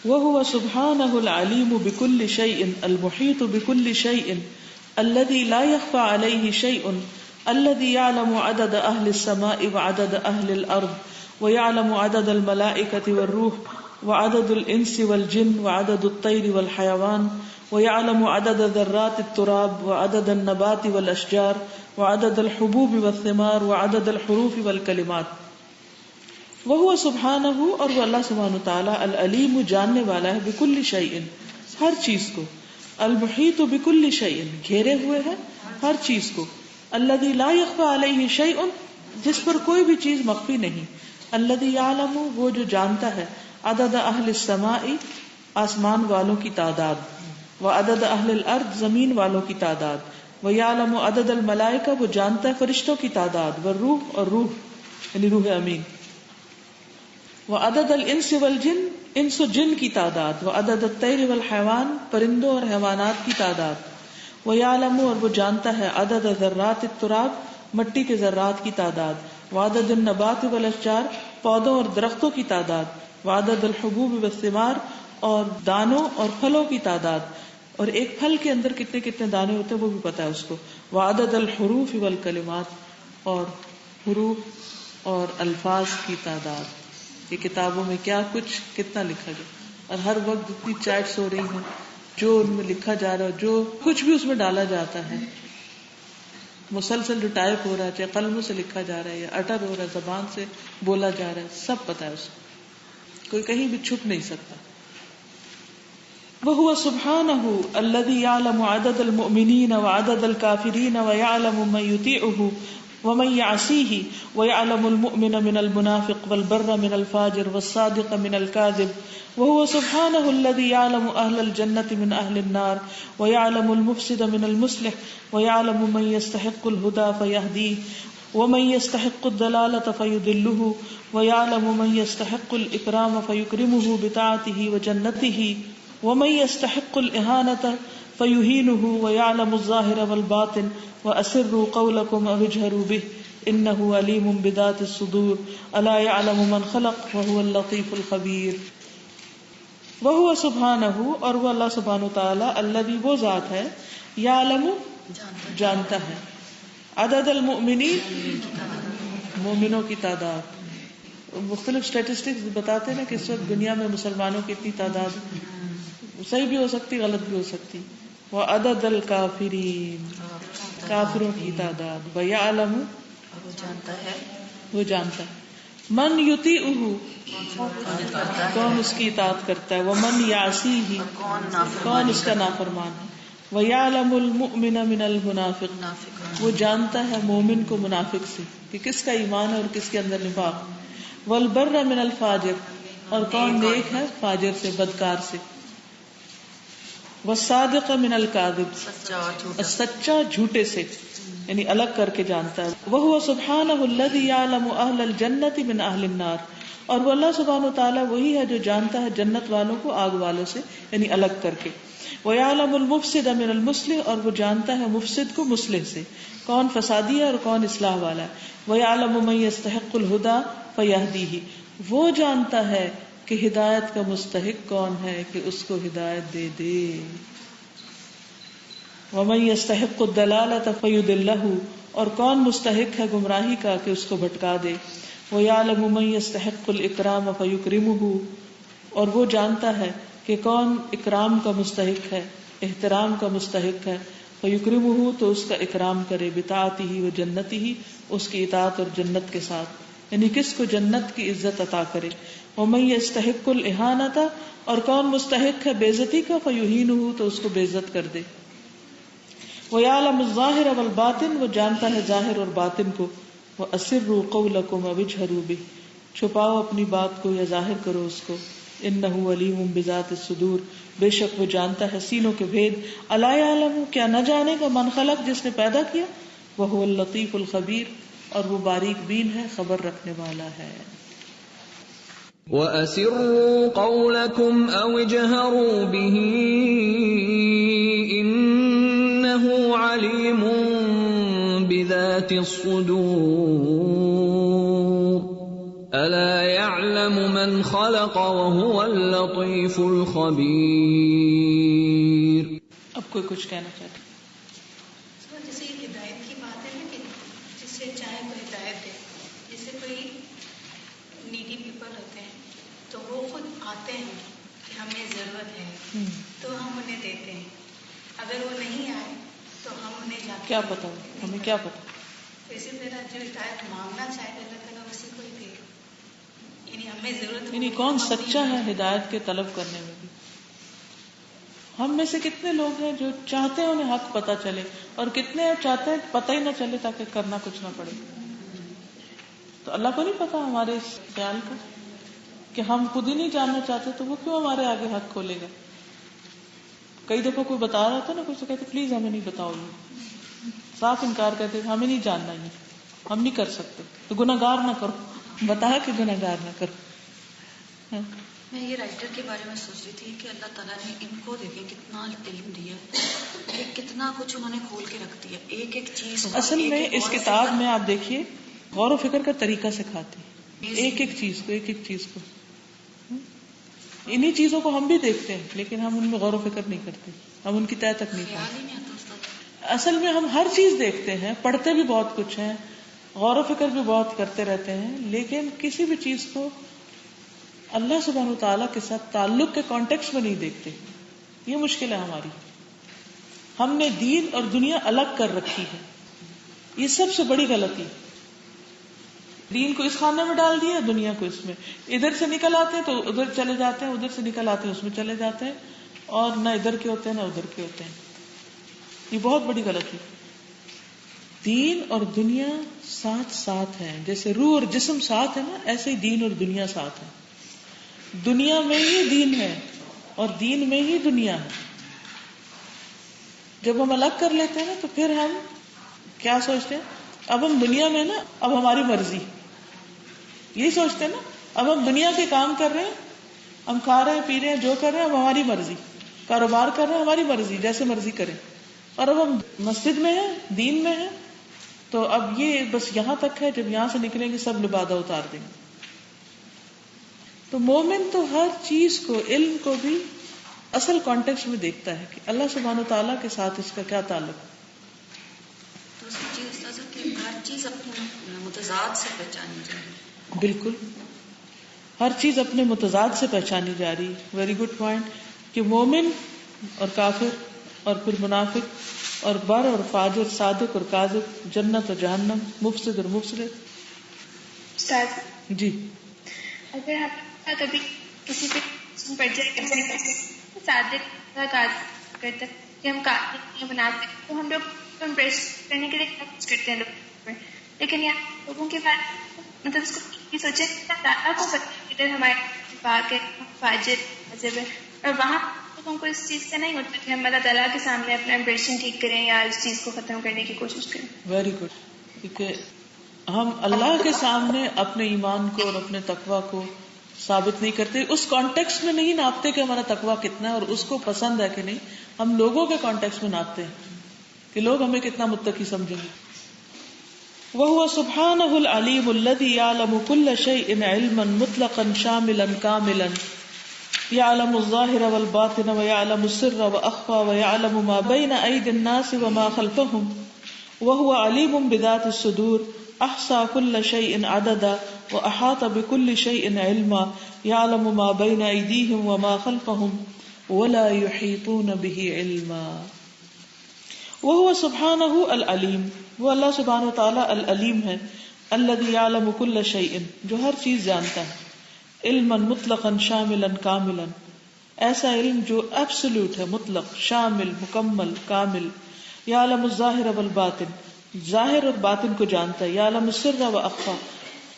وَهُوَ سُبْحَانَهُ الْعَلِيمُ بِكُلِّ شَيْءٍ الْمُحِيطُ بِكُلِّ شَيْءٍ الَّذِي لَا يَخْفَى عَلَيْهِ شَيْءٌ الَّذِي يَعْلَمُ عَدَدَ أَهْلِ السَّمَاءِ وَعَدَدَ أَهْلِ الْأَرْضِ وَيَعْلَمُ عَدَدَ الْمَلَائِكَةِ وَالرُّوحِ وعدد الانس والجن وعدد الطير والحيوان ويعلم عدد ذرات التراب وعدد النبات والاشجار وعدد الحبوب والثمار وعدد الحروف والکلمات. وهو سبحانہ اور وہ اللہ سبحانہ تعالی العلیم جاننے والا ہے بکل شیء ہر چیز کو، المحیط بکل شیء گھیرے ہوئے ہے ہر چیز کو، الذی لا یخفی علیہ شیء جس پر کوئی بھی چیز مخفی نہیں، الذی یعلم وہ جو جانتا ہے عدد اہل السماء آسمان والوں کی تعداد، وعدد اہل الارض زمین والوں کی تعداد، ویعلم عدد الملائکہ وہ جانتا ہے فرشتوں کی تعداد، والروح اور روح یعنی روح امین، وعدد الانس والجن انس و جن کی تعداد، وعدد الطیر والحیوان پرندوں اور حیوانات کی تعداد، ویعلم اور وہ جانتا ہے عدد ذرات التراب مٹی کے ذرات کی تعداد، وعدد النبات والاشجار پودوں اور درختوں کی تعداد، وعدد الحبوب والثمار اور دانوں اور پھلوں کی تعداد، اور ایک پھل کے اندر کتنے کتنے دانے ہوتے ہیں وہ بھی پتا ہے اس کو، وعدد الحروف والکلمات اور حروف اور الفاظ کی تعداد، یہ کتابوں میں کیا کچھ کتنا لکھا گیا، اور ہر وقت اتنی چیٹس ہو رہی ہیں جو ان میں لکھا جا رہا ہے، جو کچھ بھی اس میں ڈالا جاتا ہے مسلسل جو ٹائپ ہو رہا ہے، چاہے قلموں سے لکھا جا رہا ہے یا اٹر ہو رہا ہے، زبان سے بولا جا رہا ہے، سب پتا ہے اس کو، کوئی کہیں بھی چھپ نہیں سکتا. وَهُوَ سُبْحَانَهُ الَّذِي يَعْلَمُ عَدَدَ الْمُؤْمِنِينَ وَعَدَدَ الْكَافِرِينَ وَيَعْلَمُ مَن يُطِيعُهُ وَمَن يَعْصِيهِ وَيَعْلَمُ الْمُؤْمِنَ مِنَ الْمُنَافِقِ وَالْبَرَّ مِنَ الْفَاجِرِ وَالصَّادِقَ مِنَ الْكَاذِبِ. وَهُوَ سُبْحَانَهُ الَّذِي يَعْلَمُ أَهْلَ الْجَنَّةِ مِنْ أَهْلِ النَّارِ وَيَعْلَمُ الْمُفْسِدَ مِنَ الْمُصْلِحِ وَيَعْلَمُ مَن يَسْتَحِقُّ الْهُدَى فَيَهْدِيهِ وَمَن يَسْتَحِقُّ الضَّلَالَةَ فَيُضِلُّهُ وَيَعْلَمُ مَن يَسْتَحِقُّ الْإِكْرَامَ فَيُكْرِمُهُ بِطَاعَتِهِ وَجَنَّتِهِ وَمَن يَسْتَحِقُّ الْإِهَانَةَ فَيُهِينُهُ وَيَعْلَمُ الظَّاهِرَ وَالْبَاطِنَ وَأَسِرُّوا قَوْلَكُمْ أَوِ اجْهَرُوا بِهِ إِنَّهُ عَلِيمٌ بِذَاتِ الصُّدُورِ أَلَا يَعْلَمُ مَنْ خَلَقَ وَهُوَ اللَّطِيفُ الْخَبِيرُ. وَهُوَ سُبْحَانَهُ اور وہ اللہ سبحانہ تعالی الذی وہ ذات ہے یعلم جانتا ہے عدد المؤمنین مومنوں کی تعداد. مختلف اسٹیٹسٹکس بتاتے ہیں کہ اس وقت دنیا میں مسلمانوں کی اتنی تعداد صحیح بھی ہو سکتی غلط بھی ہو سکتی. وعدد الکافرین کافروں کی تعداد. ویعلم وہ جانتا ہے من یطیعہ کون اس کی اطاعت کرتا ہے، ومن یعصیہ کون اس کا نافرمان ہے، ویعلم المؤمن من المنافق وہ جانتا ہے مومن کو منافق سے کہ کس کا ایمان ہے اور کس کے اندر نفاق، والبر من الفاجر اور کون نیک ہے فاجر سے بدکار سے، والصادق من الکاذب سچا جھوٹے سے یعنی الگ کر کے جانتا ہے. وَهُوَ سُبْحَانَهُ الَّذِي يَعْلَمُ أَهْلَ الْجَنَّةِ مِنْ أَهْلِ النَّارِ اور وہ اللہ سبحانہ وتعالی وہی ہے جو جانتا ہے جنت والوں کو آگ والوں سے یعنی الگ کر کے. وَيَعْلَمُ الْمُفْسِدَ مِنَ الْمُصْلِحِ اور وہ جانتا ہے مفسد کو مصلح سے، کون فسادی ہے اور کون اصلاح والا ہے. وَيَعْلَمُ مَن يَسْتَحِقُّ الْهُدَى فَيَهْدِيهِ وہ جانتا ہے کہ ہدایت کا مستحق کون ہے کہ اس کو ہدایت دے دے. وَمَن يَسْتَحِقُّ الضَّلَالَةَ فَيُضِلَّهُ اور کون مستحق ہے گمراہی کا کہ اس کو بھٹکا دے. وَيَعْلَمُ مَن يَسْتَحِقُّ الْإِكْرَامَ فَيُكْرِمُهُ اور وہ جانتا ہے کہ کون اکرام کا مستحق ہے احترام کا مستحق ہے. فَيُكْرِمُهُ تو اس کا اکرام کرے، بِطَاعَتِهِ وَجَنَّتِهِ اس کی اطاعت اور جنت کے ساتھ یعنی کس کو جنت کی عزت عطا کرے. وَمَن يَسْتَحِقُّ الْإِهَانَةَ اور کون مستحق ہے بے عزتی کا، فَيُهِينُهُ تو اس کو بے عزت کر دے. وَيَعْلَمُ الظَّاهِرَ وَالْبَاطِنَ وہ جانتا ہے ظاہر اور باطن کو. وَأَسِرُّوا قَوْلَكُمْ أَوِ اجْهَرُوا بِهِ چھپاؤ اپنی بات کو یا ظاہر کرو اس کو. إِنَّهُ عَلِيمٌ بِذَاتِ الصُّدُورِ بے شک وہ جانتا ہے سینوں کے بھید. أَلَا يَعْلَمُ کیا نہ جانے گا من خلق جس نے پیدا کیا. وَهُوَ اللَّطِيفُ الْخَبِيرُ اور وہ باریک بین ہے خبر رکھنے والا ہے. وَأَسِرُّوا قَوْلَكُمْ أَوِ اجْهَرُوا بِهِ إِنَّهُ عَلِيمٌ بِذَاتِ الصُّدُورِ أَلَا يَعْلَمُ مَنْ خَلَقَ وَهُوَ اللَّطِيفُ الْخَبِيرُ. اب کوئی کچھ کہنا چاہتے جیسے ہدایت کی بات ہے نا کہ جسے چاہے کوئی ہدایت دے، جیسے کوئی نیڈی پیپل ہوتے ہیں تو وہ خود آتے ہیں کہ ہمیں ضرورت ہے تو ہم انہیں دیتے ہیں. اگر وہ نہیں آئے تو ہم انہیں جا کے کیا پتا ہمیں کیا پتا. اسی طرح جو ہدایت مانگنا چاہے اللہ تعالیٰ اسی کو ہی دے. یعنی ہمیں ضرورت یعنی کون سچا ہے ہدایت کے طلب کرنے میں بھی. ہم میں سے کتنے لوگ ہیں جو چاہتے ہیں انہیں حق پتہ چلے اور کتنے چاہتے ہیں پتہ ہی نہ چلے تاکہ کرنا کچھ نہ پڑے. تو اللہ کو نہیں پتا ہمارے اس خیال کو کہ ہم خود ہی نہیں جاننا چاہتے تو وہ کیوں ہمارے آگے حق کھولے گا. کئی دفعہ کوئی بتا رہا تھا نا, کچھ کہتے پلیز ہمیں نہیں بتاؤ, صاف انکار کرتے ہمیں نہیں جاننا, یہ ہم نہیں کر سکتے, تو گناہگار نہ کرو, بتا کہ گناہگار نہ کرو. میں یہ رائٹر کے بارے میں سوچ رہی تھی کہ اللہ تعالیٰ نے ان کو دیکھیں کتنا علم دیا ہے, کتنا کچھ انہوں نے کھول کے رکھ دیا, ایک ایک چیز. اصل میں اس کتاب میں آپ دیکھیے غور و فکر کا طریقہ سکھاتی, ایک ایک چیز کو, ایک ایک چیز کو. انہی چیزوں کو ہم بھی دیکھتے ہیں لیکن ہم ان میں غور و فکر نہیں کرتے, ہم ان کی تہ تک نہیں پہنچتے. اصل میں ہم ہر چیز دیکھتے ہیں, پڑھتے بھی بہت کچھ ہیں, غور و فکر بھی بہت کرتے رہتے ہیں, لیکن کسی بھی چیز کو اللہ سبحانہ وتعالیٰ کے ساتھ تعلق کے کانٹیکس میں نہیں دیکھتے. یہ مشکل ہے ہماری. ہم نے دین اور دنیا الگ کر رکھی ہے, یہ سب سے بڑی غلطی. دین کو اس خانے میں ڈال دیا, دنیا کو اس میں. ادھر سے نکل آتے ہیں تو ادھر چلے جاتے ہیں, ادھر سے نکل آتے ہیں اس میں چلے جاتے ہیں, اور نہ ادھر کے ہوتے ہیں نہ ادھر کے ہوتے ہیں. یہ بہت بڑی غلطی. دین اور دنیا ساتھ ساتھ ہیں, جیسے روح اور جسم ساتھ ہے نا, ایسے ہی دین اور دنیا ساتھ ہے. دنیا میں ہی دین ہے اور دین میں ہی دنیا ہے. جب ہم الگ کر لیتے ہیں نا تو پھر ہم کیا سوچتے ہیں, اب ہم دنیا میں نا, اب ہماری مرضی, یہی سوچتے ہیں نا, اب ہم دنیا کے کام کر رہے ہیں, ہم کھا رہے ہیں پی رہے ہیں جو کر رہے ہیں اب ہماری مرضی, کاروبار کر رہے ہیں ہماری مرضی, جیسے مرضی کریں. اور اب ہم مسجد میں ہیں, دین میں ہیں, تو اب یہ بس یہاں تک ہے, جب یہاں سے نکلیں گے سب لبادہ اتار دیں گے. تو مومن تو ہر چیز کو, علم کو بھی اصل کانٹیکسٹ میں دیکھتا ہے کہ اللہ سبحانہ وتعالیٰ کے ساتھ اس کا کیا تعلق. دوسری چیز کہ ہر چیز اپنے متضاد سے پہچانی جا رہی. بالکل, ہر چیز اپنے متضاد سے پہچانی جا رہی. ویری گڈ پوائنٹ, کہ مومن اور کافر اور پھر منافق اور بر اور فاجر, صادق اور کاذب, جنت اور جہنم, مفسد اور مفسد. جی, اگر آپ کبھی کسی پہ پڑ جائے صادق کرتے کہ ہم کافی بناتے ہیں تو ہم لوگ امپریس کرنے کے لیے کوشش کرتے ہیں لوگوں پر, لیکن یہاں لوگوں کے بارے مطلب اس کو یہ سوچے اللہ کو ادھر ہمارے پاک ہے, فاجر مذہب ہے, اور وہاں لوگوں کو اس چیز سے نہیں ہوتا کہ ہم اللہ تعالیٰ کے سامنے اپنا امپریشن ٹھیک کریں یا اس چیز کو ختم کرنے کی کوشش کریں. ویری گڈ, کیونکہ ہم اللہ کے سامنے اپنے ایمان کو اور اپنے تقوی کو ثابت نہیں کرتے, اس کانٹیکس میں نہیں ناپتے کہ ہمارا تقوی کتنا ہے اور اس کو پسند ہے کہ نہیں. ہم لوگوں کے کانٹیکس میں ناپتے ہیں کہ لوگ ہمیں کتنا متقی سمجھیں گے. وَهُوَ سُبْحَانَهُ الْعَلِيمُ الَّذِي يَعْلَمُ كُلَّ شَيْءٍ عِلْمًا مُطْلَقًا شَامِلًا كَامِلًا يَعْلَمُ الظَّاهِرَ وَالْبَاطِنَ وَيَعْلَمُ السِّرَّ وَأَخْفَى وَيَعْلَمُ مَا بَيْنَ أَيْدِي النَّاسِ وَمَا خَلْفَهُمْ وَهُوَ عَلِيمٌ بِذَاتِ الصُّدُورِ أَحْصَى كُلَّ شَيْءٍ عَدَدًا وَأَحَاطَ بِكُلِّ شَيْءٍ عِلْمًا يَعْلَمُ مَا بَيْنَ أَيْدِيهِمْ وَمَا خَلْفَهُمْ وَلَا يُحِيطُونَ بِهِ عِلْمًا. وَهُوَ سُبْحَانَهُ الْعَلِيمُ, وہ اللہ سبحانہ وتعالیٰ العلیم ہے, الذي يعلم كل شيء, جو ہر چیز جانتا ہے, علما مطلقا شاملا کاملا, ایسا علم جو ایبسولوٹ ہے, مطلق, شامل, مکمل, کامل. يعلم الظاہر والباطن, ظاہر اور باطن کو جانتا ہے. يعلم السر واخفى,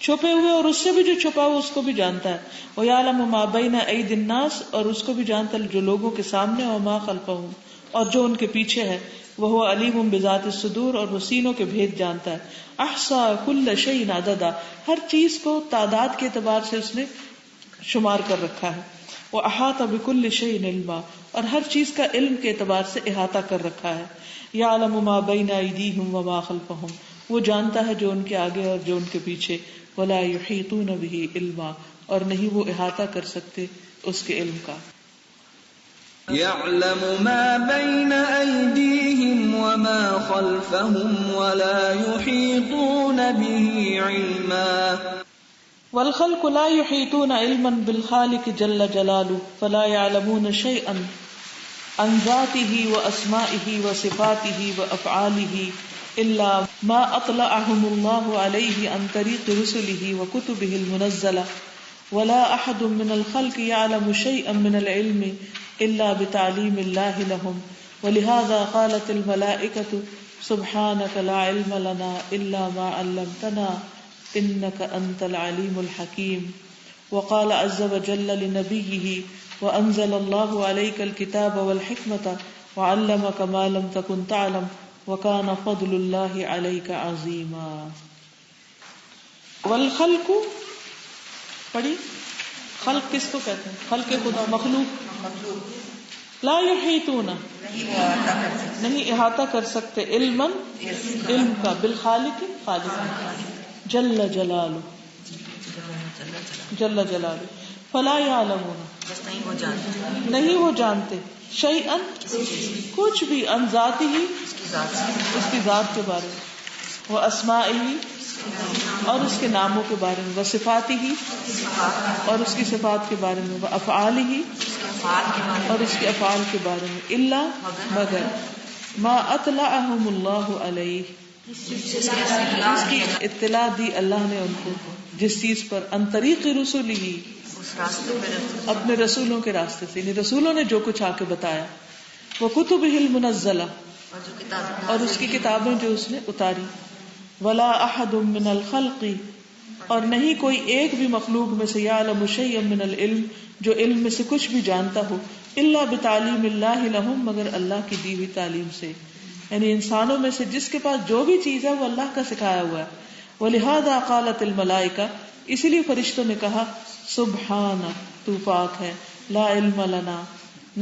چھپے ہوئے اور اس سے بھی جو چھپا ہوا اس کو بھی جانتا ہے. ويعلم ما بين ايدي الناس, اور اس کو بھی جانتا ہے جو لوگوں کے سامنے, وما خلفهم, اور جو ان کے پیچھے ہے. وہ علیم بذات الصدور, اور وہ سینوں کے بھید جانتا ہے. احصا کل شیء عددا, ہر چیز کو تعداد کے اعتبار سے اس نے شمار کر رکھا ہے. وہ احاطہ بکل شیء علما, اور ہر چیز کا علم کے اعتبار سے احاطہ کر رکھا ہے. یعلم ما بین ایدیہم وما خلفہم, وہ جانتا ہے جو ان کے آگے اور جو ان کے پیچھے. ولا یحیطون بہ علما, اور نہیں وہ احاطہ کر سکتے اس کے علم کا. يعلم ما بين أيديهم وما خلفهم ولا يحيطون به علما. والخلق لا يحيطون علما بالخالق جل جلاله فلا يعلمون شيئا عن ذاته واسمائه وصفاته وافعاله الا ما اطلعهم الله عليه عن طريق رسله وكتبه المنزله ولا احد من الخلق يعلم شيئا من العلم الا بتعليم الله لهم ولهذا قالت الملائكه سبحانك لا علم لنا الا ما علمتنا انك انت العليم الحكيم وقال عز وجل لنبيه وانزل الله عليك الكتاب والحكمة وعلمك ما لم تكن تعلم وكان فضل الله عليك عظيما. والخلق پڑھی خلق کس کو کہتے ہیں؟ خلق خدا، مخلوق. لا یحیطون نہیں احاطہ کر سکتے، علم کا، بالخالق خالق جل جلالہ فلا یعلمون نہیں وہ جانتے، شیئا کچھ بھی، عن ذاتہ اس کی ذات کے بارے میں، و اسمائہ اور اس کے ناموں کے بارے میں، و صفاتہ اور اس کی صفات کے بارے میں، و افعالہ اور اس کے افعال کے بارے میں، الا مگر ما اطلعہم اللہ علیہ جس کی اطلاع دی اللہ نے ان کو، جس چیز پر، ان طریق رسولہ اپنے رسولوں کے راستے سے، یعنی رسولوں نے جو کچھ آ کے بتایا، وہ کتبہ المنزلہ اور اس کی کتابیں جو اس نے اتاری، ولا احد من الخلق اور نہیں کوئی ایک بھی مخلوق میں سے، یعلم شیئا من العلم جو علم میں سے کچھ بھی جانتا ہو، الا بتعلیم اللہ لہم مگر اللہ کی دی ہوئی تعلیم سے، یعنی انسانوں میں سے جس کے پاس جو بھی چیز ہے وہ اللہ کا سکھایا ہوا ہے. وَلِهَذَا قَالَتِ الْمَلَائِكَةُ اسی لیے فرشتوں نے کہا سبحانک تو پاک ہے، لا علم لنا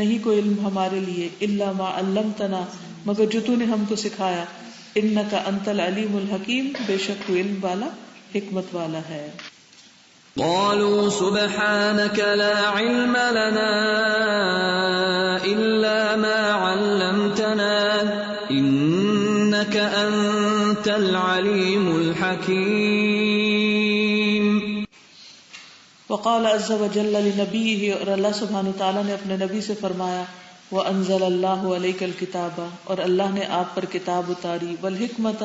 نہیں کوئی علم ہمارے لیے، الا ما علمتنا مگر جو تو نے ہم کو سکھایا، انک انت العلیم الحکیم بے شک تو علم والا حکمت والا ہے. قالوا سبحانك لا علم لنا إلا ما علمتنا إنك أنت العليم الحكيم. وقال عز وجل لنبيه اور اللہ سبحانہ تعالیٰ نے اپنے نبی سے فرمایا، وَأَنزَلَ اللَّهُ عَلَيْكَ الْكِتَابَ اور اللہ نے آپ پر کتاب اتاری، وَالْحِكْمَةَ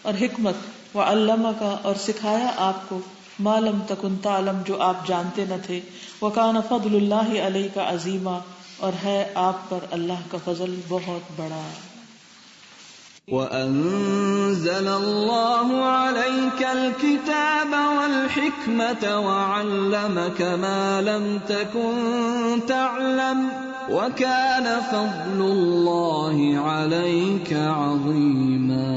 اور حکمت، وَعَلَّمَكَ اور سکھایا آپ کو، ما لم تکن تعلم جو آپ جانتے نہ تھے، وَكَانَ فَضْلُ اللَّهِ عَلَيْكَ عَظِيمًا اور ہے آپ پر اللہ کا فضل بہت بڑا. وَأَنزَلَ اللَّهُ عَلَيْكَ الْكِتَابَ وَالْحِكْمَةَ وَعَلَّمَكَ مَا لَمْ تَكُن تَعْلَمُ وَكَانَ فَضْلُ اللَّهِ عَلَيْكَ عَظِيمًا.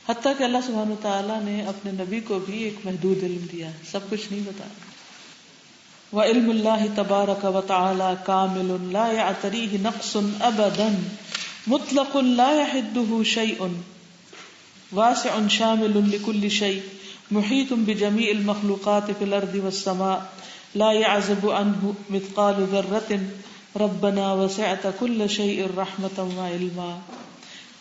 حتیٰ کہ اللہ سبحانہ وتعالیٰ نے اپنے نبی کو بھی ایک محدود علم دیا ہے، سب کچھ نہیں بتایا. وَعِلْمُ اللَّهِ تَبَارَكَ وَتَعَالَى كَامِلٌ لَا يَعْتَرِيهِ نَقْصٌ أَبَدًا مُطْلَقٌ لَا يَحِدُّهُ شَيْءٌ وَاسِعٌ شَامِلٌ لِكُلِّ شَيْءٍ مُحِيطٌ بِجَمِيعِ الْمَخْلُوقَاتِ فِي الْأَرْضِ وَالسَّمَاءِ لَا يَعْزُبُ عَنْهُ مِثْقَالُ ذَرَّةٍ رَبَّنَا وَسِعْتَ كُلَّ شَيْءٍ رَحْمَةً وَعِلْمًا.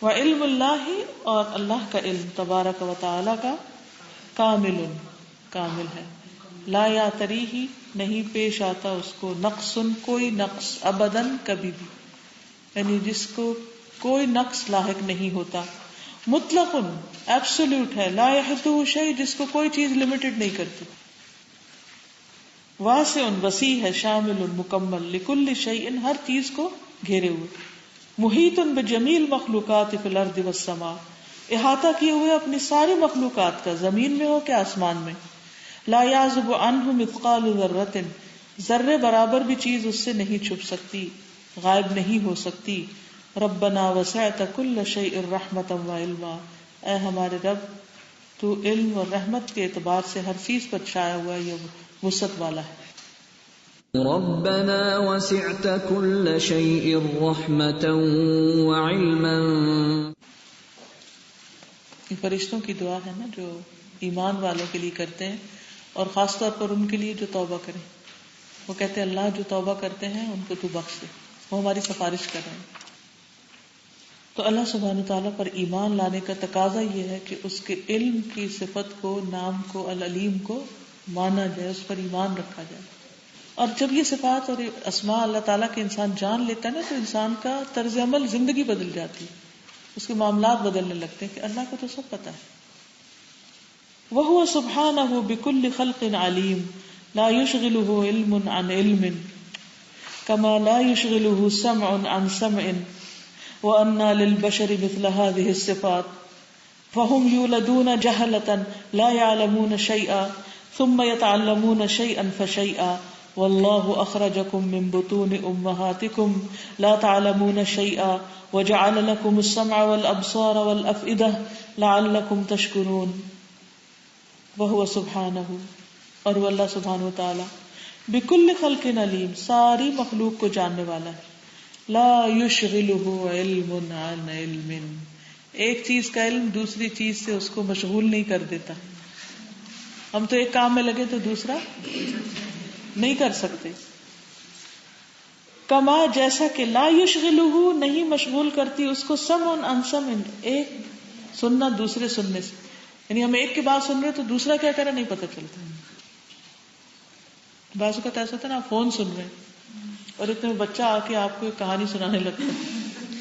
وعلم اللہ اور اللہ کا علم تبارک و تعالی کا کامل ہے، لا یعتریہ نہیں پیش آتا اس کو، نقص کوئی نقص، ابداً کبھی بھی، یعنی جس کو کوئی نقص لاحق نہیں ہوتا، مطلق ایبسولوٹ ہے، لا یحدہ شیء جس کو کوئی چیز لمیٹڈ نہیں کرتی، واسع وسیع ہے، شامل مکمل، لکل شیء ہر چیز کو گھیرے ہوئے، محیط بجمیع المخلوقات فی الارض والسماء احاطہ کیے ہوئے اپنی ساری مخلوقات کا، زمین میں ہو کہ آسمان میں، لا یعزب عنہ مثقال ذرۃ ذرے برابر بھی چیز اس سے نہیں چھپ سکتی، غائب نہیں ہو سکتی. ربنا وسعت کل شیء رحمۃ وعلما اے ہمارے رب تو علم اور رحمت کے اعتبار سے ہر چیز پر چھایا ہوا ہے، یہ وسعت والا ہے. ربنا وسعت كل شيء رحمة وعلما. یہ فرشتوں کی دعا ہے نا جو ایمان والوں کے لیے کرتے ہیں، اور خاص طور پر ان کے لیے جو توبہ کریں. وہ کہتے ہیں اللہ جو توبہ کرتے ہیں ان کو تو بخش دے، وہ ہماری سفارش کر رہے ہیں. تو اللہ سبحانہ تعالیٰ پر ایمان لانے کا تقاضا یہ ہے کہ اس کے علم کی صفت کو، نام کو، العلیم کو مانا جائے، اس پر ایمان رکھا جائے. اور جب یہ صفات اور اسماء اللہ تعالیٰ کے انسان جان لیتا ہے نا تو انسان کا طرز عمل، زندگی بدل جاتی ہے، اس کے معاملات بدلنے لگتے ہیں کہ اللہ کو تو سب پتا ہے. وَهُوَ سُبْحَانَهُ بِكُلِّ خَلْقٍ عَلِيمٌ لَا يُشْغِلُهُ عِلْمٌ عَنْ عِلْمٍ كَمَا لَا يُشْغِلُهُ سَمْعٌ عَنْ سَمْعٍ وَأَنَّى لِلْبَشَرِ مِثْلَ هَذِهِ الصِّفَاتِ فَهُمْ يُولَدُونَ جَهَلَةً لَا يَعْلَمُونَ شَيْئًا ثُمَّ يَتَعَلَّمُونَ شَيْئًا فَشَيْئًا وَاللَّهُ أَخْرَجَكُم مِّن بُطُونِ أُمَّهَاتِكُمْ لَا تَعْلَمُونَ شَيْئًا وَجَعَلَ لَكُمُ السَّمْعَ وَالْأَبْصَارَ وَالْأَفْئِدَةَ لَعَلَّكُمْ تَشْكُرُونَ. وَهُوَ سُبْحَانَهُ، اور وہ اللہ سبحانہ وتعالی بِكُلِّ خَلْقٍ عَلِيمٌ، ساری مخلوق کو جاننے والا ہے. لا يشغلہ علم عن علم، ایک چیز کا علم دوسری چیز سے اس کو مشغول نہیں کر دیتا. ہم تو ایک کام میں لگے تو دوسرا نہیں کر سکتے. کما جیسا کہ لا یشغلہ نہیں مشغول کرتی اس کو سمع عن سمع، ایک سننا دوسرے سننے سے. یعنی ہم ایک کی بات سن رہے تو دوسرا کیا کرے نہیں پتہ چلتا. بعض اوقات ایسا ہوتا ہے نا، آپ فون سن رہے ہیں اور اتنے بچہ آ کے آپ کو ایک کہانی سنانے لگتا ہے،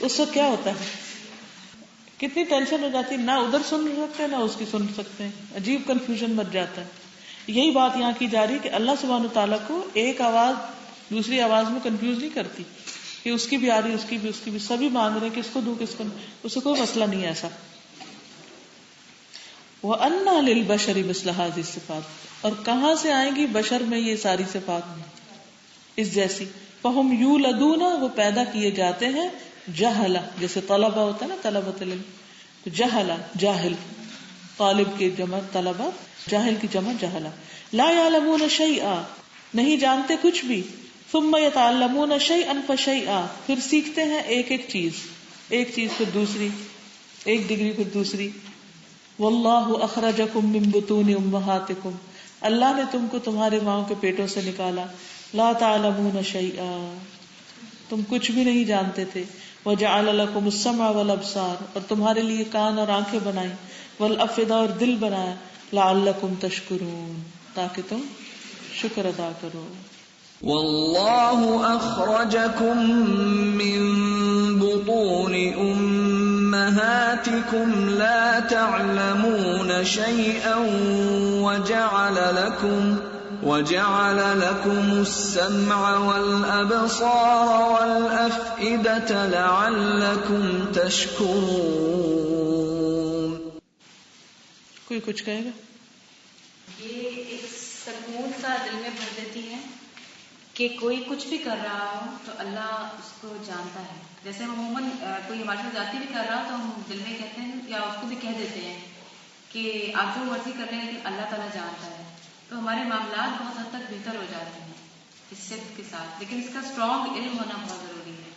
اس وقت کیا ہوتا ہے، کتنی ٹینشن ہو جاتی ہے. نہ ادھر سن سکتے نہ اس کی سن سکتے ہیں، عجیب کنفیوژن مچ جاتا ہے. یہی بات یہاں کی جا رہی کہ اللہ سبحانہ تعالیٰ کو ایک آواز دوسری آواز میں کنفیوز نہیں کرتی کہ اس کی بھی آ رہی، اس کی بھی، اس کی بھی، سبھی مانگ رہے ہیں کس کو دوں کس کو نہیں، اس سے کوئی مسئلہ نہیں ہے ایسا. وَأَنَّى لِلْبَشَرِ مِثْلَ هَذِهِ الصِّفَاتِ، اور کہاں سے آئیں گی بشر میں یہ ساری صفات اس جیسی. فَهُمْ يُولَدُونَ، وہ پیدا کیے جاتے ہیں، جہلا، جیسے طلبہ ہوتا ہے نا، طلبۃ العلم، تو جہلا جاہل، طالب کی جمع طلبہ، جاہل کی جمع جہلا. لا يعلمون شيئا، نہیں جانتے کچھ بھی. ثم يتعلمون شيئا فشيئا، پھر سیکھتے ہیں ایک ایک چیز، ایک چیز پھر دوسری، ایک ڈگری پھر دوسری. واللہ اخرجکم من بطون امہاتکم، اللہ نے تم کو تمہارے ماؤں کے پیٹوں سے نکالا. لا تعلمون شیئا، تم کچھ بھی نہیں جانتے تھے. وجعل لکم السمع والابصار، اور تمہارے لیے کان اور آنکھیں بنائیں. والافئدہ، اور دل بنایا. لعلکم تشکرون، تاکہ تم شکر ادا کرو. واللہ اخرجکم من بطون امہاتکم لا تعلمون شیئا وجعل لکم السمع والابصار والافئدة لعلکم تشکرون. کوئی کچھ کہے گا؟ یہ ایک سکون سا دل میں بھر دیتی ہے کہ کوئی کچھ بھی کر رہا ہو تو اللہ اس کو جانتا ہے. جیسے ہم عموماً کوئی ہمارے ساتھ ذاتی بھی کر رہا ہو تو ہم دل میں کہتے ہیں یا اس کو بھی کہہ دیتے ہیں کہ آپ جو مرضی کر رہے ہیں لیکن اللہ تعالیٰ جانتا ہے. تو ہمارے معاملات بہت حد تک بہتر ہو جاتے ہیں اس صدق کے ساتھ، لیکن اس کا اسٹرانگ علم ہونا بہت ضروری ہے.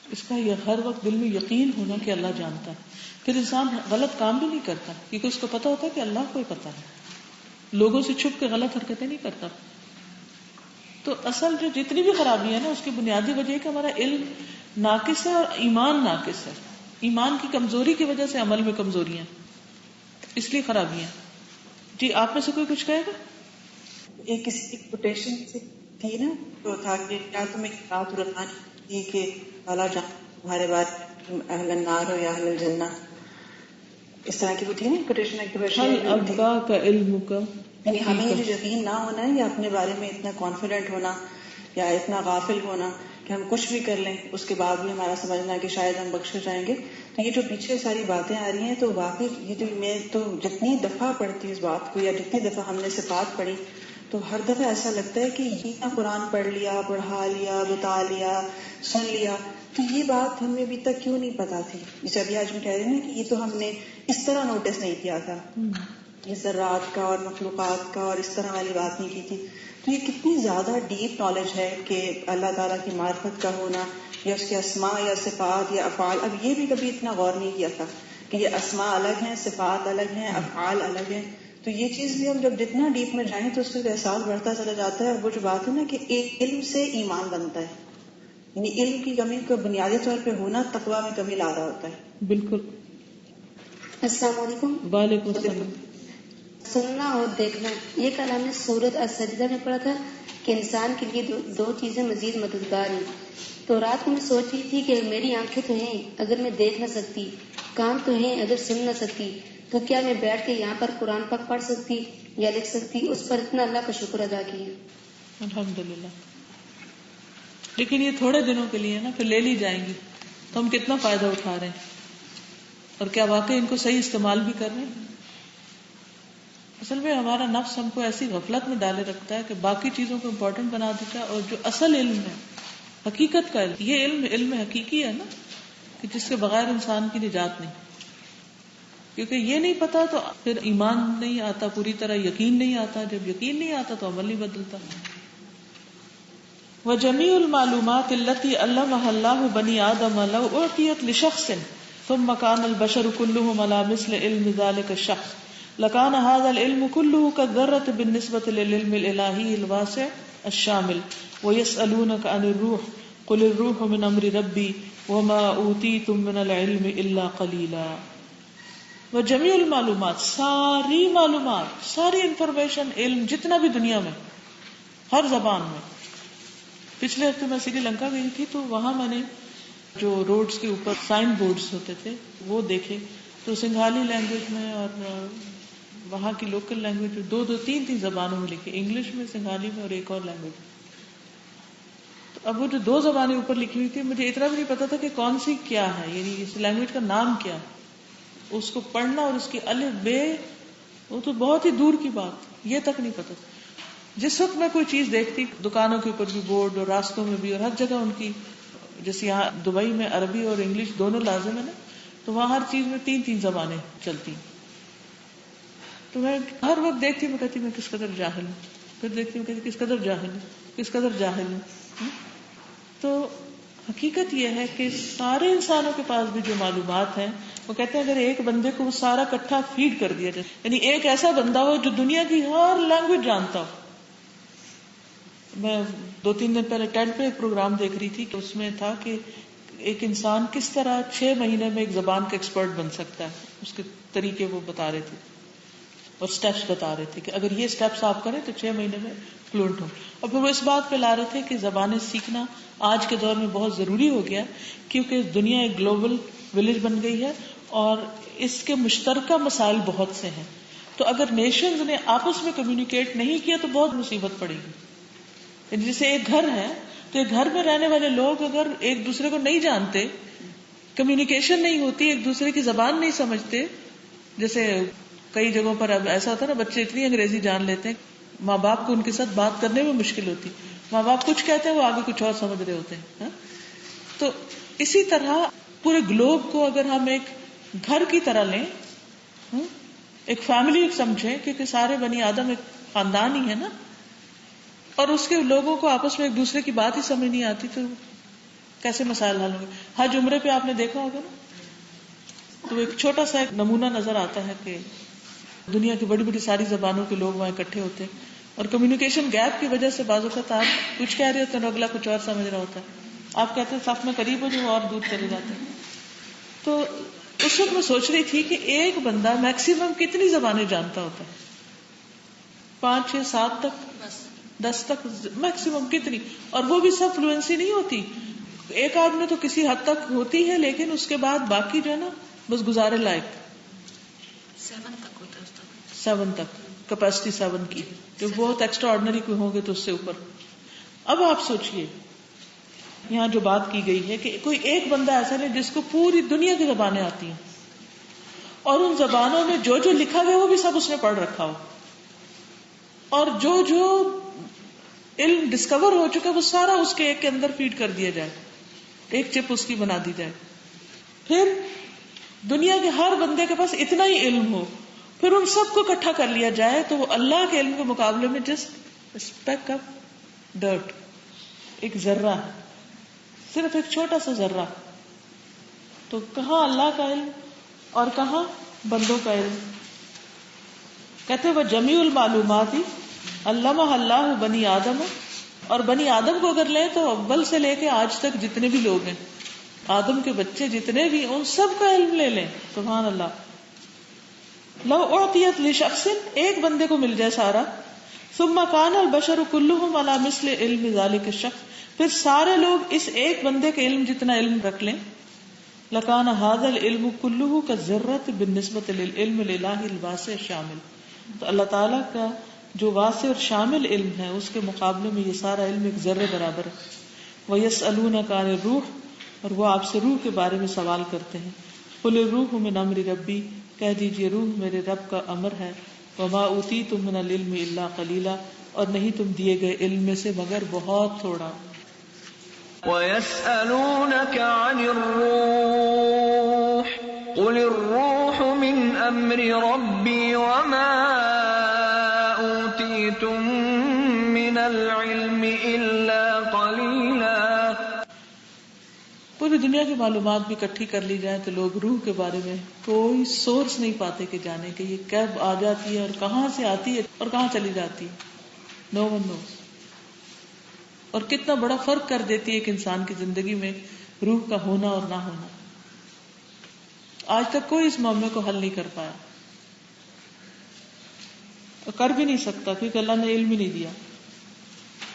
اس کا یہ ہر وقت دل میں یقین ہونا کہ اللہ جانتا ہے. پھر انسان غلط کام بھی نہیں کرتا کیونکہ اس کو پتا ہوتا ہے کہ اللہ کو ہی پتا ہے. لوگوں سے چھپ کے غلط حرکتیں نہیں کرتا. تو اصل جو جتنی بھی خرابی ہے نا اس کی بنیادی وجہ ہے کہ ہمارا علم ناقص ہے اور ایمان ناقص ہے. ایمان کی کمزوری کی وجہ سے عمل میں کمزوریاں، اس لیے خرابیاں. جی آپ میں سے کوئی کچھ کہے گا؟ ایک کسی کی کوٹیشن سے تھی نا، تو تھا کہ کیا تمہیں رات رکھانی تھی کہ اللہ جان تمہارے بعد اہل النار ہو یا اہل الجنہ، اس طرح کی وہ تھی نا کوٹیشن. حل ابا کا علم کا، یعنی ہمیں یہ جو یقین نہ ہونا ہے یا اپنے بارے میں اتنا کانفیڈنٹ ہونا یا اتنا غافل ہونا کہ ہم کچھ بھی کر لیں اس کے بعد بھی ہمارا سمجھنا کہ شاید ہم بخشے جائیں گے. تو یہ جو پیچھے ساری باتیں آ رہی ہیں تو واقعی یہ جو میں تو جتنی دفعہ پڑھتی اس بات کو یا جتنی دفعہ ہم نے صفات پڑھی تو ہر دفعہ ایسا لگتا ہے کہ یہ نہ قرآن پڑھ لیا، پڑھا لیا، بتا لیا، سن لیا، تو یہ بات ہمیں ابھی تک کیوں نہیں پتا تھی. جیسے ابھی آج میں کہہ رہی ہوں کہ یہ تو ہم نے اس طرح نوٹس نہیں کیا تھا، یہ ذرات کا اور مخلوقات کا اور اس طرح والی بات نہیں کی تھی. تو یہ کتنی زیادہ ڈیپ نالج ہے کہ اللہ تعالیٰ کی معرفت کا ہونا یا اس کے اسماء یا صفات یا افعال. اب یہ بھی کبھی اتنا غور نہیں کیا تھا کہ یہ اسماء الگ ہیں، صفات الگ ہیں، افعال الگ ہیں. تو یہ چیز بھی ہم جب جتنا ڈیپ میں جائیں تو اس سے احساس بڑھتا چلا جاتا ہے. اور وہ جو بات ہے نا کہ ایک علم سے ایمان بنتا ہے، یعنی علم کی کمی کو بنیادی طور پہ ہونا تقویٰ میں کمی لا رہا ہوتا ہے. بالکل. السلام علیکم. وعلیکم السلام. سننا اور دیکھنا، یہ کلام نے سورۃ السجدہ میں پڑھا تھا کہ انسان کے لیے دو چیزیں مزید مددگار ہیں. تو رات کو میں سوچ رہی تھی کہ میری آنکھیں تو ہیں اگر میں دیکھ نہ سکتی، کان تو ہیں اگر سن نہ سکتی، تو کیا میں بیٹھ کے یہاں پر قرآن پاک پڑھ سکتی یا لکھ سکتی؟ اس پر اتنا اللہ کا شکر ادا کیا. الحمدللہ. لیکن یہ تھوڑے دنوں کے لیے نا، پھر لے لی جائیں گی. تو ہم کتنا فائدہ اٹھا رہے ہیں، اور کیا واقعی ان کو صحیح استعمال بھی کر رہے ہیں؟ اصل میں ہمارا نفس ہم کو ایسی غفلت میں ڈالے رکھتا ہے کہ باقی چیزوں کو امپورٹنٹ بنا دیتا ہے، اور جو اصل علم ہے، حقیقت کا علم، یہ علم حقیقی ہے نا، کہ جس کے بغیر انسان کی نجات نہیں. کیونکہ یہ نہیں پتا تو پھر ایمان نہیں آتا پوری طرح، یقین نہیں آتا. جب یقین نہیں آتا تو عمل نہیں بدلتا. وجميع المعلومات التي علمها الله بني آدم لو أعطيت لشخص ثم كان البشر كلهم على مثل علم ذلك الشخص لكان هذا العلم كله كالذرة بالنسبة للعلم الإلهي الواسع الشامل. ويسألونك عن الروح قل الروح من أمر ربي وما أوتيتم من العلم إلا قليلا. وجميع المعلومات، ساری معلومات، ساری انفارمیشن، علم جتنا بھی دنیا میں، ہر زبان میں. پچھلے ہفتے میں سری لنکا گئی تھی تو وہاں میں نے جو روڈز کے اوپر سائن بورڈز ہوتے تھے وہ دیکھے، تو سنگھالی لینگویج میں اور وہاں کی لوکل لینگویج میں دو تین زبانوں میں لکھے، انگلش میں، سنگھالی میں اور ایک اور لینگویج. تو اب وہ جو دو زبانیں اوپر لکھی ہوئی تھی، مجھے اتنا بھی نہیں پتا تھا کہ کون سی کیا ہے، یعنی اس لینگویج کا نام کیا ہے. اس کو پڑھنا اور اس کی الف بے، وہ تو بہت ہی دور کی بات، یہ تک نہیں پتا تھا. جس وقت میں کوئی چیز دیکھتی، دکانوں کے اوپر بھی بورڈ اور راستوں میں بھی اور ہر جگہ ان کی، جیسے یہاں دبئی میں عربی اور انگلش دونوں لازم ہے نا، تو وہاں ہر چیز میں تین زبانیں چلتی. تو میں ہر وقت دیکھتی، میں کہتی میں کس قدر جاہل ہوں، پھر دیکھتی ہوں کہتی کس قدر جاہل ہوں، کس قدر جاہل ہوں. تو حقیقت یہ ہے کہ سارے انسانوں کے پاس بھی جو معلومات ہیں، وہ کہتے ہیں اگر ایک بندے کو وہ سارا کٹھا فیڈ کر دیا جائے، یعنی ایک ایسا بندہ ہو جو دنیا کی ہر لینگویج جانتا ہو. میں 2-3 دن پہلے ٹیڈ پہ ایک پروگرام دیکھ رہی تھی کہ اس میں تھا کہ ایک انسان کس طرح 6 مہینے میں ایک زبان کا ایکسپرٹ بن سکتا ہے. اس کے طریقے وہ بتا رہے تھے اور سٹیپس بتا رہے تھے کہ اگر یہ سٹیپس آپ کریں تو 6 مہینے میں فلوئنٹ ہو. اور پھر وہ اس بات پہ لا رہے تھے کہ زبانیں سیکھنا آج کے دور میں بہت ضروری ہو گیا، کیونکہ دنیا ایک گلوبل ولیج بن گئی ہے اور اس کے مشترکہ مسائل بہت سے ہیں. تو اگر نیشنز نے آپس میں کمیونیکیٹ نہیں کیا تو بہت مصیبت پڑے گی. جیسے ایک گھر ہے تو ایک گھر میں رہنے والے لوگ اگر ایک دوسرے کو نہیں جانتے، کمیونیکیشن نہیں ہوتی، ایک دوسرے کی زبان نہیں سمجھتے، جیسے کئی جگہوں پر اب ایسا ہوتا ہے نا، بچے اتنی انگریزی جان لیتے ہیں، ماں باپ کو ان کے ساتھ بات کرنے میں مشکل ہوتی. ماں باپ کچھ کہتے ہیں، وہ آگے کچھ اور سمجھ رہے ہوتے ہیں. تو اسی طرح پورے گلوب کو اگر ہم ایک گھر کی طرح لیں، ایک فیملی سمجھیں، کیونکہ سارے بنی آدم ایک خاندان ہی ہے نا، اور اس کے لوگوں کو آپس میں ایک دوسرے کی بات ہی سمجھ نہیں آتی، تو کیسے مسائل حل ہوں گے. حج عمرے پہ آپ نے دیکھا ہوگا نا، تو ایک چھوٹا سا ایک نمونہ نظر آتا ہے کہ دنیا کی بڑی بڑی ساری زبانوں کے لوگ وہاں اکٹھے ہوتے ہیں، اور کمیونیکیشن گیپ کی وجہ سے بعض اوقات آپ کچھ کہہ رہے ہوتے ہیں اور اگلا کچھ اور سمجھ رہا ہوتا ہے. آپ کہتے ہیں صف میں قریب ہو جو اور دور چلے جاتے ہیں. تو اس وقت میں سوچ رہی تھی کہ ایک بندہ میکسیمم کتنی زبانیں جانتا ہوتا ہے؟ 5, 6, 7 تک، 10 تک میکسیمم کتنی؟ اور وہ بھی سب فلوئنسی نہیں ہوتی. ایک آدمی تو کسی حد تک ہوتی ہے، لیکن اس کے بعد باقی جو ہے نا بس گزارے لائق. 7 تک کیپیسٹی 7 کی، جو بہت ایکسٹرا آرڈنری کوئی ہوں گے تو اس سے اوپر. اب آپ سوچئے یہاں جو بات کی گئی ہے کہ کوئی ایک بندہ ایسا نہیں جس کو پوری دنیا کی زبانیں آتی ہیں، اور ان زبانوں میں جو جو لکھا گیا وہ بھی سب اس نے پڑھ رکھا ہو، اور جو جو علم ڈسکور ہو چکا وہ سارا اس کے ایک کے اندر فیڈ کر دیا جائے، ایک چپ اس کی بنا دی جائے. پھر دنیا کے ہر بندے کے پاس اتنا ہی علم ہو، پھر ان سب کو اکٹھا کر لیا جائے تو وہ اللہ کے علم کے مقابلے میں جسٹ اسپیک آف ڈرٹ، ایک ذرہ، صرف ایک چھوٹا سا ذرہ. تو کہاں اللہ کا علم اور کہاں بندوں کا علم؟ کہتے وہ جمیع المعلومات علمہ اللہ بنی آدم، اور بنی آدم کو اگر لیں تو اول سے لے کے آج تک جتنے بھی لوگ ہیں، آدم کے بچے جتنے بھی، ان سب کا علم لے لیں. سبحان اللہ. لو اعطیت لشخص، ایک بندے کو مل جائے سارا، ثم کان البشر كلهم على مثل علم ذلك الشخص، پھر سارے لوگ اس ایک بندے کے علم جتنا علم رکھ لیں، لکان هذا العلم كله كالذرة بالنسبة للعلم الالهي الواسع الشامل، تو اللہ تعالیٰ کا جو واسع اور شامل علم ہے اس کے مقابلے میں یہ سارا علم ایک ذرے برابر ہے. وَيَسْأَلُونَكَ عَنِ الرُّوحِ، اور وہ آپ سے روح کے بارے میں سوال کرتے ہیں. قُلِ الرُّوحُ مِنْ أَمْرِ رَبِّي، کہہ دیجئے روح میرے رب کا امر ہے. وَمَا أُوتِيتُم مِّنَ الْعِلْمِ إِلَّا قَلِيلًا، اور نہیں تم دیے گئے علم میں سے مگر بہت تھوڑا. وَيَسْأَلُونَكَ عَنِ الرُّوحِ قُلِ الرُّوحُ مِنْ أَمْرِ رَبِّي وَمَا أُوتِيتُم مِّنَ الْعِلْمِ إِلَّا قَلِيلًا. پوری دنیا کی معلومات بھی اکٹھی کر لی جائے تو لوگ روح کے بارے میں کوئی سورس نہیں پاتے کہ جانے کہ یہ کب آ جاتی ہے اور کہاں سے آتی ہے اور کہاں چلی جاتی ہے. نو ون نوز. اور کتنا بڑا فرق کر دیتی ہے ایک انسان کی زندگی میں روح کا ہونا اور نہ ہونا. آج تک کوئی اس معاملے کو حل نہیں کر پایا اور کر بھی نہیں سکتا کیونکہ اللہ نے علم ہی نہیں دیا.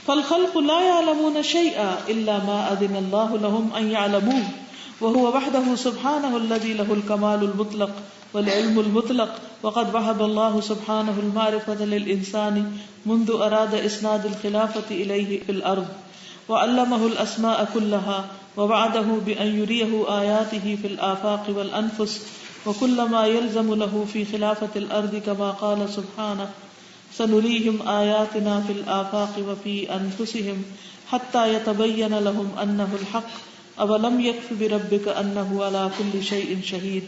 فالخلق لا يعلمون شيئا الا ما اذن الله لهم ان يعلموه وهو وحده سبحانه الذي له الكمال المطلق والعلم المطلق. وقد وهب الله سبحانه المعرفة للإنسان منذ أراد إسناد الخلافة إليه في الأرض، وعلمه الأسماء كلها، ووعده بأن يريه آياته في الآفاق والأنفس وكل ما يلزم له في خلافة الأرض، كما قال سبحانه سنريهم آياتنا في الآفاق وفي أنفسهم حتى يتبين لهم أنه الحق أولم يكف بربك أنه على كل شيء شهيد.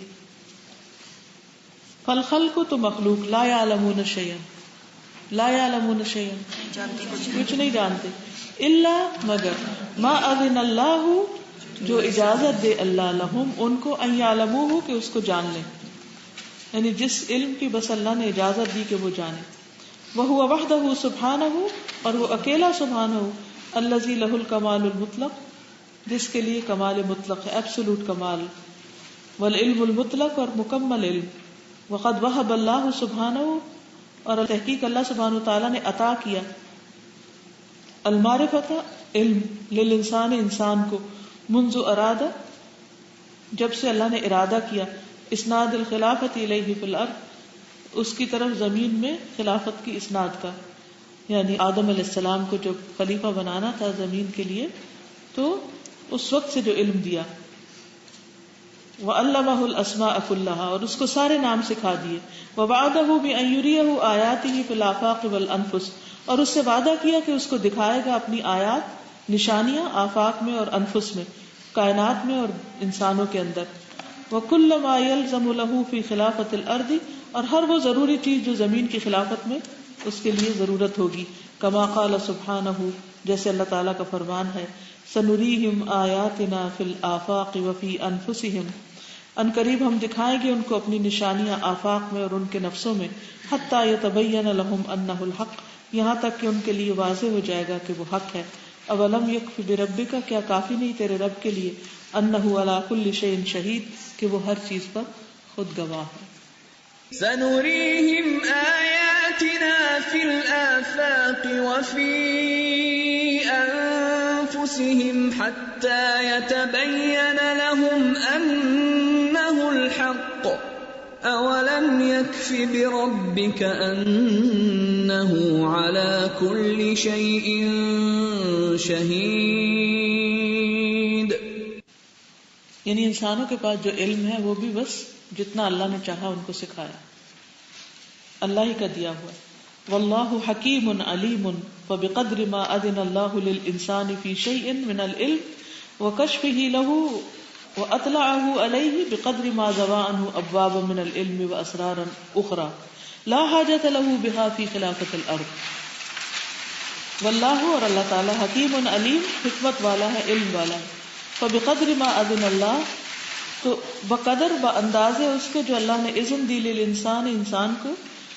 فالخلق تو مخلوق لا يعلمون شيئا، لا يعلمون شيئا، کچھ نہیں جانتے، الا مگر ما اذن اللہ، جو اجازت دے اللہ لہم ان کو، ان يعلموه کہ اس کو جان لیں، یعنی جس علم کی بس اللہ نے اجازت دی کہ وہ جانے. وهو وحدہ سبحانہ، اور وہ اکیلا سبحانہ، الذی لہ الکمال المطلق، جس کے لیے کمال مطلق ہے، ایبسولوٹ کمال، والعلم المطلق، اور مکمل علم. وقد وہب اللہ سبحانہ، اور تحقیق اللہ سبحانہ تعالیٰ نے عطا کیا، المعرفت علم، للانسان انسان کو، منذ ارادہ جب سے اللہ نے ارادہ کیا، اسناد الخلافت الیہ فی الارض، اس کی طرف زمین میں خلافت کی اسناد کا، یعنی آدم علیہ السلام کو جب خلیفہ بنانا تھا زمین کے لیے تو اس وقت سے جو علم دیا. وَعَلَّمَهُ الْأَسْمَاءَ كُلَّهَا، اور اس کو سارے نام سکھا دیے. وَوَعَدَهُ بِأَن يُرِيَهُ آيَاتِهِ فِي الْآفَاقِ وَالْأَنفُسِ، اور اس سے وعدہ کیا کہ اس کو دکھائے گا اپنی آیات، نشانیاں، آفاق میں اور انفس میں، کائنات میں اور انسانوں کے اندر. وَكُلَّ مَا يَلْزَمُ لَهُ فِي خِلَافَةِ الْأَرْضِ، اور ہر وہ ضروری چیز جو زمین کی خلافت میں اس کے لیے ضرورت ہوگی. کما قال سبحانہ، جیسے اللہ تعالیٰ کا فرمان ہے، سنریہم آیاتنا فی الآفاق وفی انفسہم، ان قریب ہم دکھائیں گے ان کو اپنی نشانیاں آفاق میں اور ان کے نفسوں میں، حتی یتبین لہم انہ الحق، یہاں تک کہ ان کے لیے واضح ہو جائے گا کہ وہ حق ہے. اولم یکف بربک، کیا کافی نہیں تیرے رب کے لیے، انہ علی کل شیء شہید، کہ وہ ہر چیز پر خود گواہ ہے. سنريهم آياتنا في الآفاق وفي أنفسهم حتى يتبين لهم أنه الحق أولم يكف بربك أنه على كل شيء شهيد. یعنی انسانوں کے پاس جو علم ہے وہ بھی بس جتنا اللہ نے چاہا ان کو سکھایا، اللہ ہی کا دیا ہوا. واللہ حکیم علیم، فبقدر ما اذن اللہ للانسان فی شیء من العلم وکشفہ لہ واطلعہ علیہ بقدر ما زوى عنہ ابوابا من العلم واسرارا اخرى لا حاجۃ لہ بہا فی خلافۃ الارض. واللہ، اور اللہ تعالی، حکیم علیم، حکمت والا ہے، علم والا ہے. فبقدر ما اذن اللہ، تو بقدر اندازے اس کے جو اللہ نے اذن دی للانسان، انسان کو،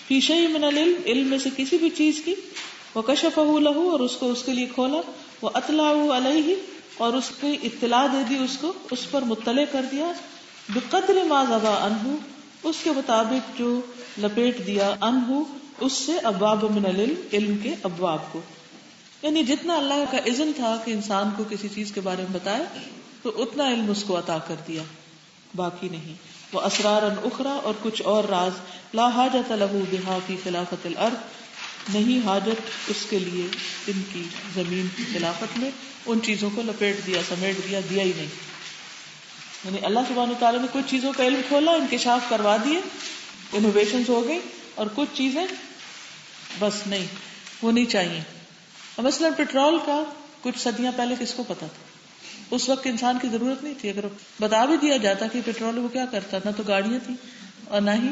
فی شیء من العلم، علم میں سے کسی بھی چیز کی، وکشفہ لہ، اور اس کو اس کے لیے کھولا، واطلعہ علیہ، اور اس کی اطلاع دے دی اس کو، اس پر مطلع کر دیا، بقدر ما زوى عنہ، اس کے مطابق جو لپیٹ دیا انہو اس سے ابواب من العلم علم کے ابواب کو. یعنی جتنا اللہ کا اذن تھا کہ انسان کو کسی چیز کے بارے میں بتائے تو اتنا علم اس کو عطا کر دیا, باقی نہیں. وہ اسرارا اخرى اور کچھ اور راز لا حاجت له بها فی خلافت الارض نہیں حاجت اس کے لیے ان کی زمین کی خلافت میں, ان چیزوں کو لپیٹ دیا سمیٹ دیا دیا ہی نہیں. یعنی اللہ سبحانہ وتعالیٰ نے کچھ چیزوں کا علم کھولا, انکشاف کروا دیے, انوویشنز ہو گئی, اور کچھ چیزیں بس نہیں, وہ نہیں چاہیے. مثلا پیٹرول کا کچھ صدیاں پہلے کس کو پتا تھا؟ اس وقت انسان کی ضرورت نہیں تھی. اگر بتا بھی دیا جاتا کہ پیٹرول وہ کیا کرتا, نہ تو گاڑیاں تھیں اور نہ ہی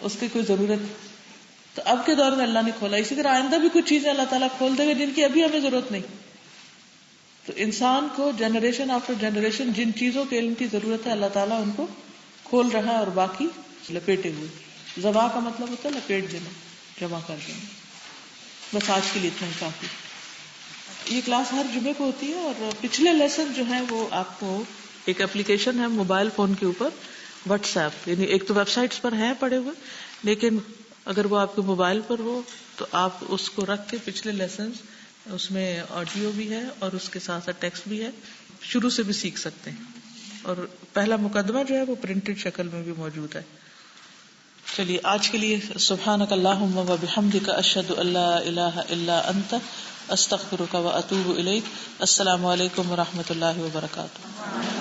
اس کی کوئی ضرورت. تو اب کے دور میں اللہ نے کھولا. اسی طرح آئندہ بھی کچھ چیزیں اللہ تعالیٰ کھول دے گا جن کی ابھی ہمیں ضرورت نہیں. تو انسان کو جنریشن آفٹر جنریشن جن چیزوں کے علم کی ضرورت ہے اللہ تعالیٰ ان کو کھول رہا ہے, اور باقی لپیٹے ہوئے. زبا کا مطلب ہوتا ہے لپیٹ دینا, جمع کر دینا. بس آج کے لیے اتنا ہی کافی. یہ کلاس ہر جمعے کو ہوتی ہے, اور پچھلے لیسن جو ہیں وہ آپ کو ایک اپلیکیشن ہے موبائل فون کے اوپر واٹس ایپ, یعنی ایک تو ویب سائٹس پر ہیں پڑے ہوئے, لیکن اگر وہ آپ کے موبائل پر ہو تو آپ اس کو رکھ کے پچھلے لیسنز اس میں آڈیو بھی ہے اور اس کے ساتھ ساتھ ٹیکسٹ بھی ہے, شروع سے بھی سیکھ سکتے ہیں. اور پہلا مقدمہ جو ہے وہ پرنٹڈ شکل میں بھی موجود ہے. چلیے آج کے لیے سبحانک اللہم و بحمدک اشہد ان لا الہ الا انت استغفرک و اتوب الیک. السلام علیکم و رحمۃ اللہ وبرکاتہ.